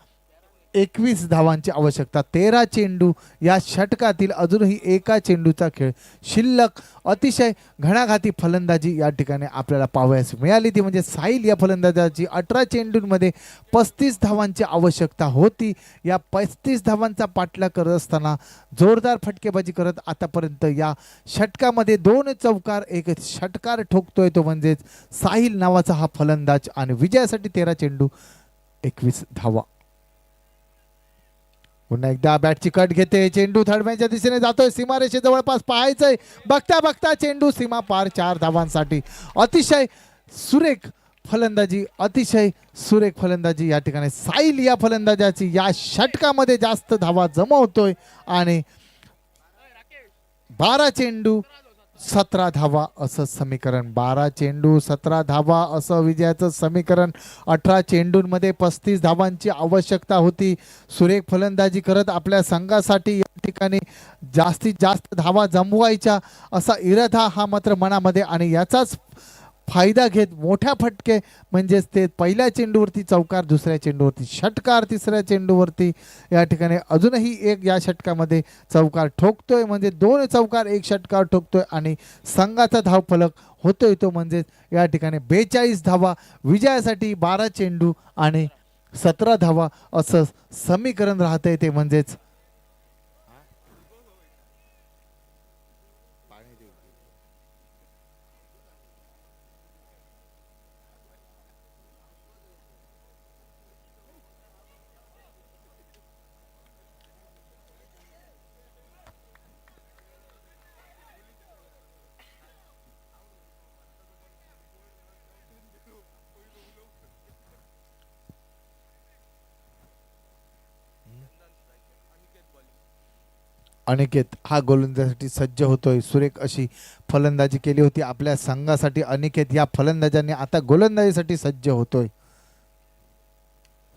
21 धावांची आवश्यकता. 13 चेंडू या षटकातील अजूनही एका चेंडूचा खेळ शिल्लक. अतिशय घणाघाती फलंदाजी या ठिकाणी आपल्याला पाहावयास मिळाली ती म्हणजे साहिल या फलंदाजाची. 18 चेंडूंमध्ये 35 धावांची आवश्यकता होती. या 35 धावांचा पाठलाग करत असताना जोरदार फटकेबाजी करत आतापर्यंत या षटकामध्ये 2 चौकार, 1 षटकार ठोकतोय तो म्हणजेच साहिल नावाचा हा फलंदाज आणि विजयासाठी 13 चेंडू 21 धावा. पुन्हा एकदा बॅटची कट घेते. चेंडू थर्डमॅनच्या दिशेने जातोय. सीमारेषे जवळपास पाहायचंय. बघता बघता चेंडू सीमा पार 4 धावांसाठी. अतिशय सुरेख फलंदाजी, अतिशय सुरेख फलंदाजी या ठिकाणी साहिल या फलंदाजाची. या षटकामध्ये जास्त धावा जमवतोय आणि 12 चेंडू 17 धावा असं समीकरण. 12 चेंडू 17 धावा असं विजयाचं समीकरण. 18 चेंडूंमध्ये 35 धावांची आवश्यकता होती. सुरेख फलंदाजी करत आपल्या संघासाठी या ठिकाणी जास्तीत जास्त धावा जमवायच्या असा इरादा हा मात्र मनामध्ये, आणि याचाच फायदा घेत मोठ्या फटके म्हणजेच ते पहिल्या चेंडूवरती चौकार, दुसऱ्या चेंडूवरती षटकार, तिसऱ्या चेंडूवरती या ठिकाणी अजूनही एक या षटकामध्ये चौकार ठोकतोय, म्हणजे 2 चौकार 1 षटकार ठोकतोय आणि संघाचा धावफलक होतोय तो म्हणजेच या ठिकाणी 42 धावा विजयासाठी. 12 चेंडू आणि 17 धावा असं समीकरण राहतंय ते म्हणजेच अनिकेत हा गोलंदाजीसाठी सज्ज होतोय. सुरेख अशी फलंदाजी केली होती आपल्या संघासाठी अनिकेत या फलंदाजांनी आता गोलंदाजीसाठी सज्ज होतोय.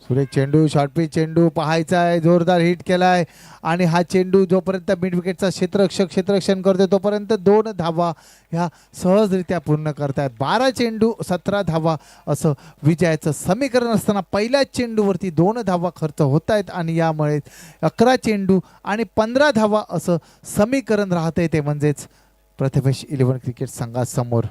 सुरेख चेंडू, शॉर्टपिच चेंडू पाहायचा आहे, जोरदार हिट केलाय आणि हा चेंडू जोपर्यंत मिड विकेटचा क्षेत्ररक्षण करतोय तोपर्यंत 2 धावा ह्या सहजरित्या पूर्ण करतायत. 12 चेंडू 17 धावा असं विजयाचं समीकरण असताना पहिल्याच चेंडूवरती 2 धावा खर्च होत आहेत आणि यामुळे 11 चेंडू आणि 15 धावा असं समीकरण राहतंय ते म्हणजेच प्रथमेश 11 क्रिकेट संघासमोर.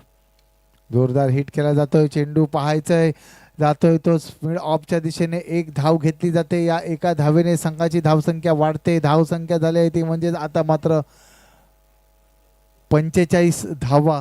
जोरदार हिट केला जातोय, चेंडू पाहायचंय, जातोय तो स्पीड ऑफच्या दिशेने. 1 धाव घेतली जाते, या एका धावेने संघाची धावसंख्या वाढते. धावसंख्या झाली आहे ती म्हणजे आता मात्र 45 धावा.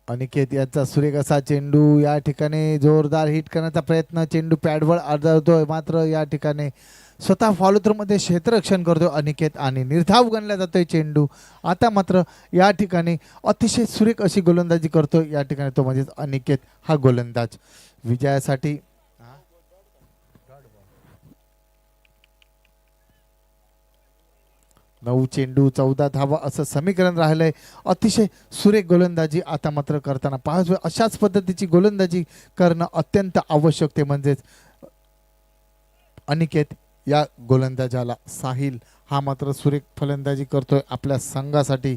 अनिकेत यांचा सुरेख असा चेंडू या ठिकाणी जोरदार हिट करण्याचा प्रयत्न, चेंडू पॅडवर आदळतोय मात्र या ठिकाणी स्वतः फॉलो थ्रू मध्ये क्षेत्ररक्षण करतोय अनिकेत आणि निर्धाव गणला जातोय चेंडू. आता मात्र या ठिकाणी अतिशय सुरेख अशी गोलंदाजी करतोय या ठिकाणी तो म्हणजेच अनिकेत हा गोलंदाज. विजयासाठी 9 चेंडू 14 धावा असं समीकरण राहिलंय. अतिशय सुरेख गोलंदाजी आता मात्र करताना पाहतो. अशाच पद्धतीची गोलंदाजी करणं अत्यंत आवश्यक ते म्हणजेच अनिकेत या गोलंदाजाला. साहिल हा मात्र सुरेख फलंदाजी करतोय आपल्या संघासाठी.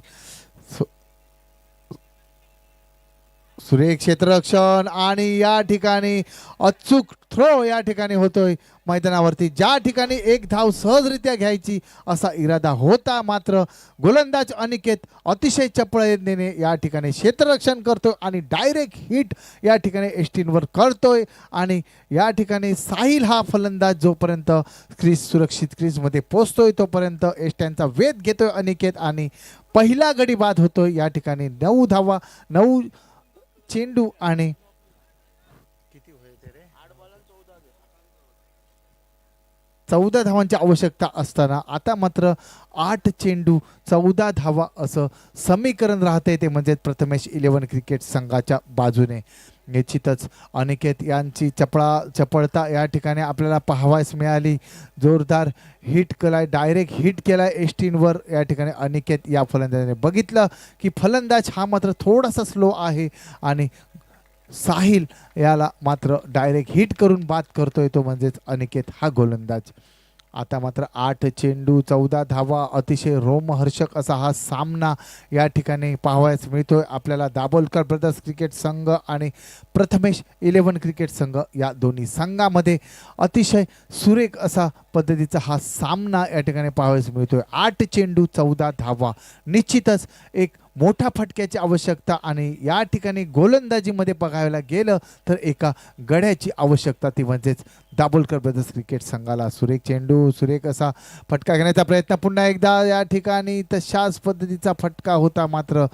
सुरेख क्षेत्ररक्षण आणि या ठिकाणी अचूक थ्रो या ठिकाणी होतोय मैदानावरती, ज्या ठिकाणी 1 धाव सहजरित्या घ्यायची असा इरादा होता मात्र गोलंदाज अनिकेत अतिशय चपळतेने या ठिकाणी क्षेत्ररक्षण करतोय आणि डायरेक्ट हिट या ठिकाणी एस्टीनवर करतोय. आणि या ठिकाणी साहिल हा फलंदाज जोपर्यंत सुरक्षित क्रीजमध्ये पोहोचतोय तोपर्यंत एस्ट्यांचा वेध घेतोय अनिकेत आणि पहिला गडी बाद होतोय. या ठिकाणी 9 धावा 9 चेंडू आणि 14 धावांची आवश्यकता असताना आता मात्र 8 चेंडू 14 धावा असं समीकरण राहते ते म्हणजे प्रथमेश 11 क्रिकेट संघाच्या बाजूने. निश्चितच अनिकेत यांची चपळता या ठिकाणी आपल्याला पाहावयास मिळाली. जोरदार हिट केलाय, डायरेक्ट हिट केलाय एस्टीनवर या ठिकाणी अनिकेत या फलंदाजाने. बघितलं की फलंदाज हा मात्र थोडासा स्लो आहे आणि साहिल याला मात्र डायरेक्ट हिट करून बाद करतोय तो म्हणजेच अनिकेत हा गोलंदाज. आता मात्र 8 चेंडू 14 धावा अतिशय रोमहर्षक असा हा सामना या ठिकाणी पाहावयास मिळतोय आपल्याला. दाभोलकर ब्रदर्स क्रिकेट संघ आणि प्रथमेश 11 क्रिकेट संघ या दोन्ही संघामध्ये अतिशय सुरेख असा पद्धतीचा हा सामना या ठिकाणी पाहावयास मिळतोय. 8 चेंडू 14 धावा, निश्चितच एक मोठ्या फटक्याची आवश्यकता आणि या ठिकाणी गोलंदाजीमध्ये बघायला गेलं तर एका गड्याची आवश्यकता ती म्हणजेच दाभोलकर ब्रदर्स क्रिकेट संघाला. सुरेख चेंडू, सुरेख असा फटका घेण्याचा प्रयत्न पुन्हा एकदा या ठिकाणी तशाच पद्धतीचा फटका होता मात्र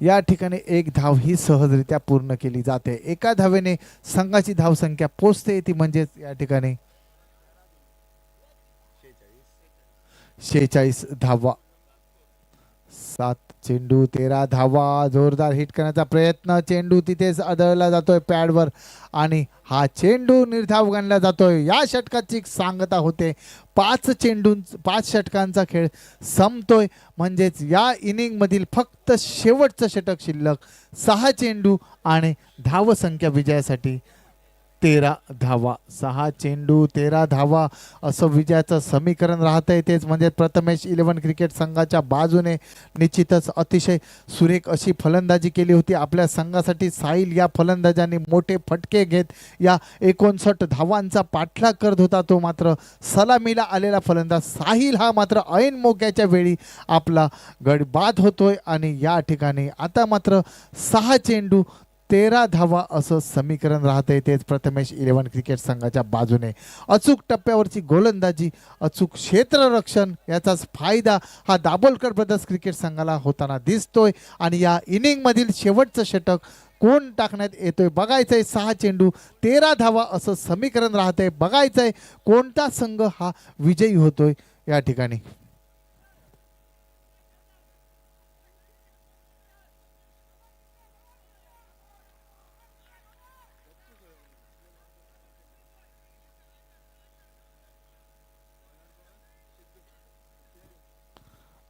या ठिकाणी एक धाव ही सहजरित्या पूर्ण केली जाते. एका धावेने संघाची धावसंख्या पोहोचते ती म्हणजेच या ठिकाणी 46 धावा. 7 चेंडू 13 धावा. जोरदार हिट करण्याचा प्रयत्न. चेंडू तिथेच आदळला जातोय पॅडवर आणि हा चेंडू निर्धाव गणला जातोय. या षटकाची सांगता होते. 5 षटकांचा खेळ संपतोय म्हणजेच या इनिंग मधील फक्त शेवटचं षटक शिल्लक. 6 चेंडू आणि धावसंख्या विजयासाठी 13 धावा. 6 चेंडू 13 धावा असं विजयाचं समीकरण राहतंय. तेच म्हणजे प्रथमेश 11 क्रिकेट संघाच्या बाजूने निश्चितच अतिशय सुरेख अशी फलंदाजी केली होती आपल्या संघासाठी. साहिल या फलंदाजांनी मोठे फटके घेत या 59 धावांचा पाठलाग करत होता. तो मात्र सलामीला आलेला फलंदाज साहिल हा मात्र ऐन मोक्याच्या वेळी आपला गडी बाद होतोय आणि या ठिकाणी आता मात्र 6 चेंडू 13 धावा असं समीकरण राहते. तेच प्रथमेश 11 क्रिकेट संघाच्या बाजूने. अचूक टप्प्यावरची गोलंदाजी, अचूक क्षेत्ररक्षण याचाच फायदा हा दाभोलकर ब्रदर्स क्रिकेट संघाला होताना दिसतोय आणि या इनिंग मधील शेवटचं षटक कोण टाकण्यात येतोय बघायचंय. 6 चेंडू 13 धावा असं समीकरण राहतंय. बघायचंय कोणता संघ हा विजयी होतोय या ठिकाणी.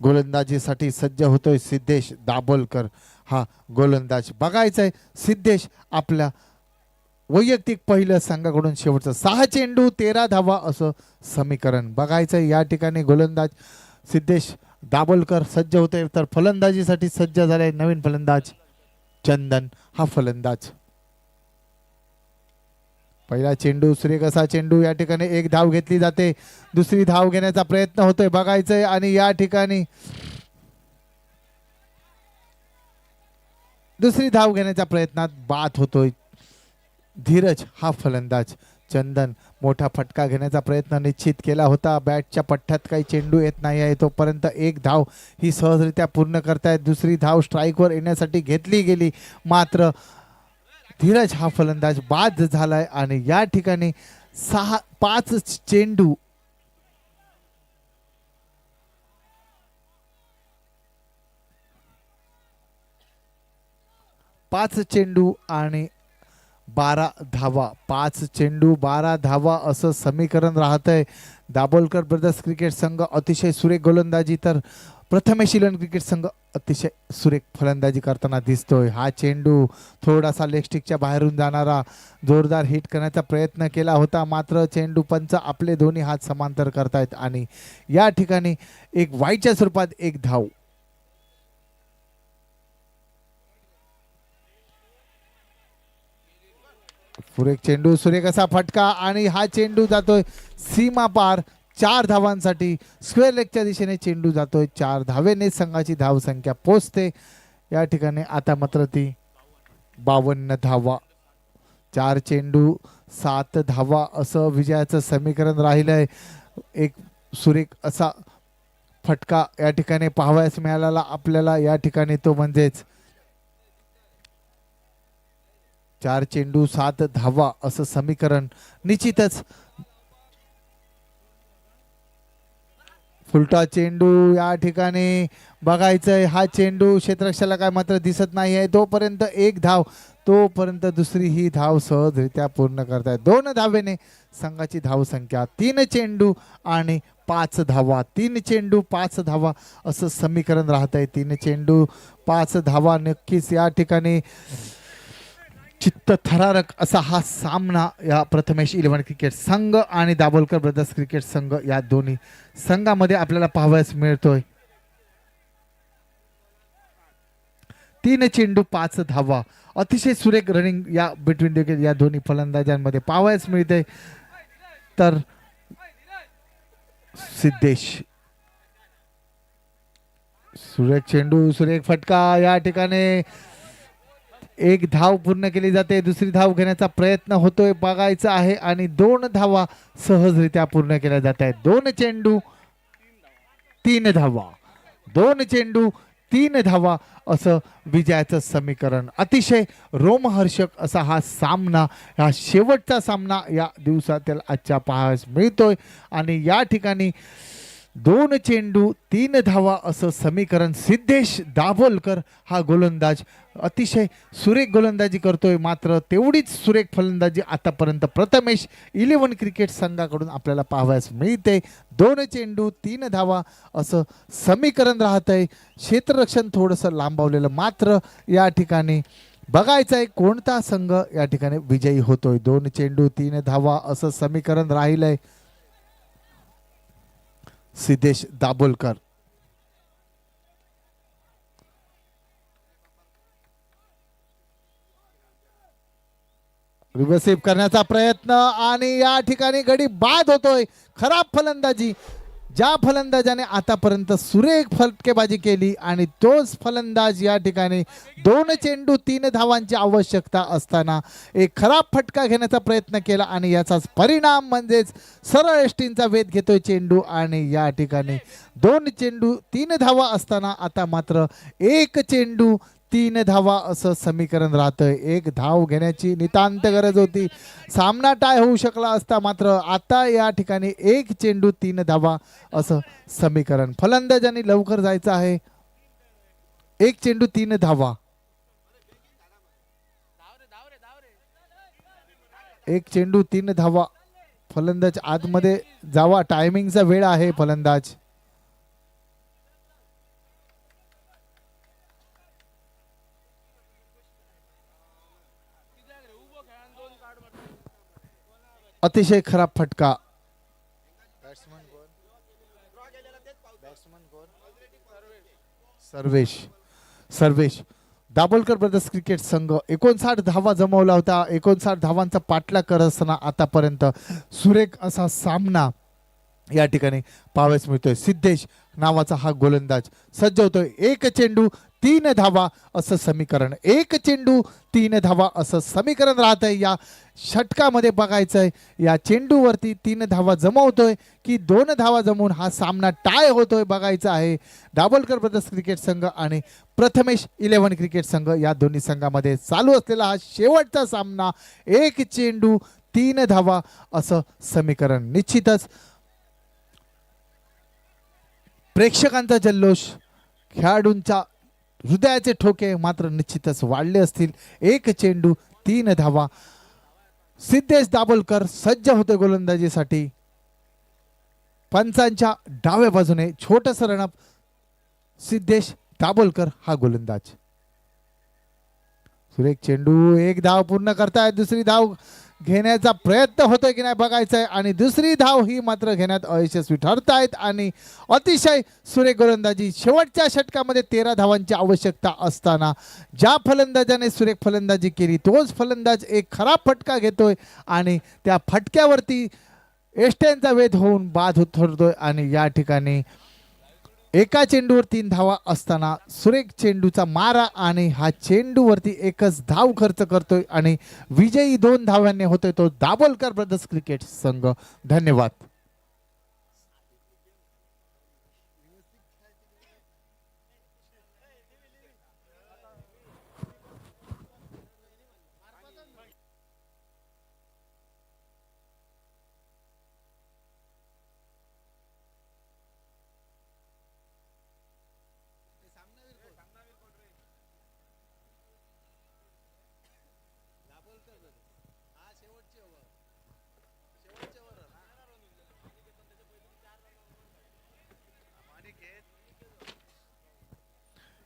गोलंदाजीसाठी सज्ज होतोय सिद्धेश दाभोलकर हा गोलंदाज. बघायचंय सिद्धेश आपल्या वैयक्तिक पहिलं संघाकडून शेवटचं 6 चेंडू 13 धावा असं समीकरण बघायचंय. या ठिकाणी गोलंदाज सिद्धेश दाभोलकर सज्ज होते तर फलंदाजीसाठी सज्ज झाले नवीन फलंदाज चंदन हा फलंदाज. पहिला चेंडू सुरेख असा चेंडू. या ठिकाणी एक धाव घेतली जाते. दुसरी धाव घेण्याचा प्रयत्न होतोय बघायचंय आणि या ठिकाणी दुसरी धाव घेण्याच्या प्रयत्नात बाद होतोय. धीरज हा फलंदाज. चंदन मोठा फटका घेण्याचा प्रयत्न निश्चित केला होता. बॅटच्या पठ्ठ्यात काही चेंडू येत नाही आहे तोपर्यंत एक धाव ही सहजरित्या पूर्ण करतायत. दुसरी धाव स्ट्राईकवर येण्यासाठी घेतली गेली मात्र धीरज हा फलंदाज बाद झालाय आणि या ठिकाणी 5 चेंडू 5 चेंडू आणि 12 धावा. 5 चेंडू 12 धावा असं समीकरण राहतंय. दाभोलकर ब्रदर्स क्रिकेट संघ अतिशय सुरेख गोलंदाजी तर प्रथमेश 11 क्रिकेट संघ अतिशय सुरेख फलंदाजी करताना दिसतोय. हा चेंडू थोडासा लेगस्टिकच्या बाहेरून जाणारा जोरदार हिट करण्याचा प्रयत्न केला होता मात्र चेंडू पंच आपले दोन्ही हात समांतर करतायत आणि या ठिकाणी एक वाईच्या स्वरूपात एक धाव. सुरेख चेंडू सुरेख असा फटका आणि हा चेंडू जातोय सीमा पार. 4 धावांसाठी स्क्वेअर लेगच्या दिशेने चेंडू जातोय. 4 धावेने संघाची धावसंख्या पोचते. या ठिकाणी आता मात्र ती 52 धावा. 4 चेंडू 7 धावा असं विजयाचं समीकरण राहिलंय. एक सुरेख असा फटका या ठिकाणी पाहावयास मिळाला आपल्याला. या ठिकाणी तो म्हणजेच 4 चेंडू 7 धावा असं समीकरण निश्चितच. फुलटा चेंडू या ठिकाणी बघायचंय. हा चेंडू क्षेत्ररक्षकाला काय मात्र दिसत नाही आहे तोपर्यंत एक धाव. तोपर्यंत दुसरी ही धाव सहजरित्या पूर्ण करतायत. 2 धावेने संघाची धावसंख्या. 3 चेंडू आणि 5 धावा. 3 चेंडू 5 धावा असं समीकरण राहतंय. 3 चेंडू 5 धावा. नक्कीच या ठिकाणी चित्त थरारक असा हा सामना या प्रथमेश 11 क्रिकेट संघ आणि दाभोलकर ब्रदर्स क्रिकेट संघ या दोन्ही संघामध्ये आपल्याला पाहावयास मिळतोय. 3 चेंडू 5 धावा. अतिशय सुरेख रनिंग या बिटवीन या दोन्ही फलंदाजांमध्ये पाहावयास मिळते. तर सिद्धेश सुरेख चेंडू सुरेख फटका. या ठिकाणी एक धाव पूर्ण केली जाते. दुसरी धाव घेण्याचा प्रयत्न होतोय बघायचं आहे आणि 2 धावा सहजरित्या पूर्ण केल्या जात आहेत. 2 चेंडू 3 धावा. 2 चेंडू 3 धावा असं विजयाचं समीकरण. अतिशय रोमहर्षक असा हा सामना, हा शेवटचा सामना या दिवसातील आजच्या पाहायला मिळतोय. आणि या ठिकाणी 2 चेंडू 3 धावा असं समीकरण. सिद्धेश दाभोलकर हा गोलंदाज अतिशय सुरेख गोलंदाजी करतोय, मात्र तेवढीच सुरेख फलंदाजी आतापर्यंत प्रथमेश 11 क्रिकेट संघाकडून आपल्याला पाहावयास मिळते. 2 चेंडू 3 धावा असं समीकरण राहतंय. क्षेत्ररक्षण थोडंसं लांबवलेलं, मात्र या ठिकाणी बघायचं आहे कोणता संघ या ठिकाणी विजयी होतोय. 2 चेंडू 3 धावा असं समीकरण राहिलंय. सिद्धेश दाभोलकर रिव्हर्सिव्ह करण्याचा प्रयत्न आणि या ठिकाणी गडी बाद होतोय. खराब फलंदाजी. ज्या फलंदाजाने आतापर्यंत सुरेख फटकेबाजी केली आणि तोच फलंदाज या ठिकाणी 2 चेंडू 3 धावांची आवश्यकता असताना एक खराब फटका घेण्याचा प्रयत्न केला आणि याचाच परिणाम म्हणजेच सरळ एसटींचा वेध घेतोय चेंडू. आणि या ठिकाणी 2 चेंडू 3 धावा असताना आता मात्र 1 चेंडू 3 धावा असं समीकरण राहतंय. 1 धाव घेण्याची नितांत गरज होती. सामना टाय होऊ शकला असता, मात्र आता या ठिकाणी 1 चेंडू 3 धावा असं समीकरण. फलंदाजांनी लवकर जायचं आहे. 1 चेंडू 3 धावा. 1 चेंडू 3 धावा. फलंदाज आतमध्ये जावा, टायमिंगचा वेळ आहे. फलंदाज अतिशय खराब फटका. सर्वेश दाभोलकर ब्रदर्स क्रिकेट संघ 59 धावा जमवला होता. 59 धावांचा पाठलाग करत असताना आतापर्यंत सुरेख असा सामना या ठिकाणी पाहावयास मिळतोय. सिद्धेश नावाचा हा गोलंदाज सज्ज होतोय. 1 चेंडू 3 धावा असं समीकरण. 1 चेंडू 3 धावा असं समीकरण राहत आहे. या षटकामध्ये बघायचंय या चेंडूवरती 3 धावा जमवतोय की 2 धावा जमवून हा सामना टाय होतोय बघायचं आहे. दाभोलकर ब्रदर्स क्रिकेट संघ आणि प्रथमेश 11 क्रिकेट संघ या दोन्ही संघामध्ये चालू असलेला हा शेवटचा सामना. 1 चेंडू 3 धावा असं समीकरण. निश्चितच प्रेक्षकांचा जल्लोष, खेळाडूंचा हृदयाचे ठोके मात्र निश्चितच वाढले असतील. 1 चेंडू 3 धावा. सिद्धेश दाभोलकर सज्ज होते गोलंदाजीसाठी. पंचांच्या डाव्या बाजूने छोटस रणप. सिद्धेश दाभोलकर हा गोलंदाज. सुरेख चेंडू. 1 धाव पूर्ण करताय. दुसरी धाव घेण्याचा प्रयत्न होतोय की नाही बघायचंय आणि दुसरी धाव ही मात्र घेण्यात अयशस्वी ठरतायत. आणि अतिशय सुरेख गोलंदाजी. शेवटच्या षटकामध्ये 13 धावांची आवश्यकता असताना ज्या फलंदाजाने सुरेख फलंदाजी केली तोच फलंदाज एक खराब फटका घेतोय आणि त्या फटक्यावरती एष्ट्यांचा वेध होऊन बाद ठरतोय. आणि या ठिकाणी 1 चेंडूवर 3 धावा असताना सुरेख चेंडूचा मारा आणि हा चेंडूवरती 1च धाव खर्च करतोय आणि विजयी 2 धावांनी होतोय तो दाभोलकर ब्रदर्स क्रिकेट संघ. धन्यवाद.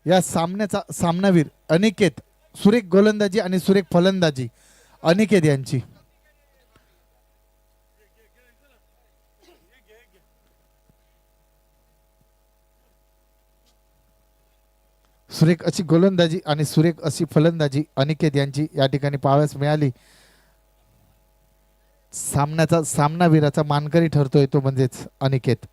या सामन्याचा सामनावीर अनिकेत. सुरेख गोलंदाजी आणि सुरेख फलंदाजी अनिकेत यांची. सुरेख अशी गोलंदाजी आणि सुरेख अशी फलंदाजी अनिकेत यांची या ठिकाणी पाहावयास मिळाली. सामन्याचा सामनावीराचा मानकरी ठरतोय तो म्हणजेच अनिकेत.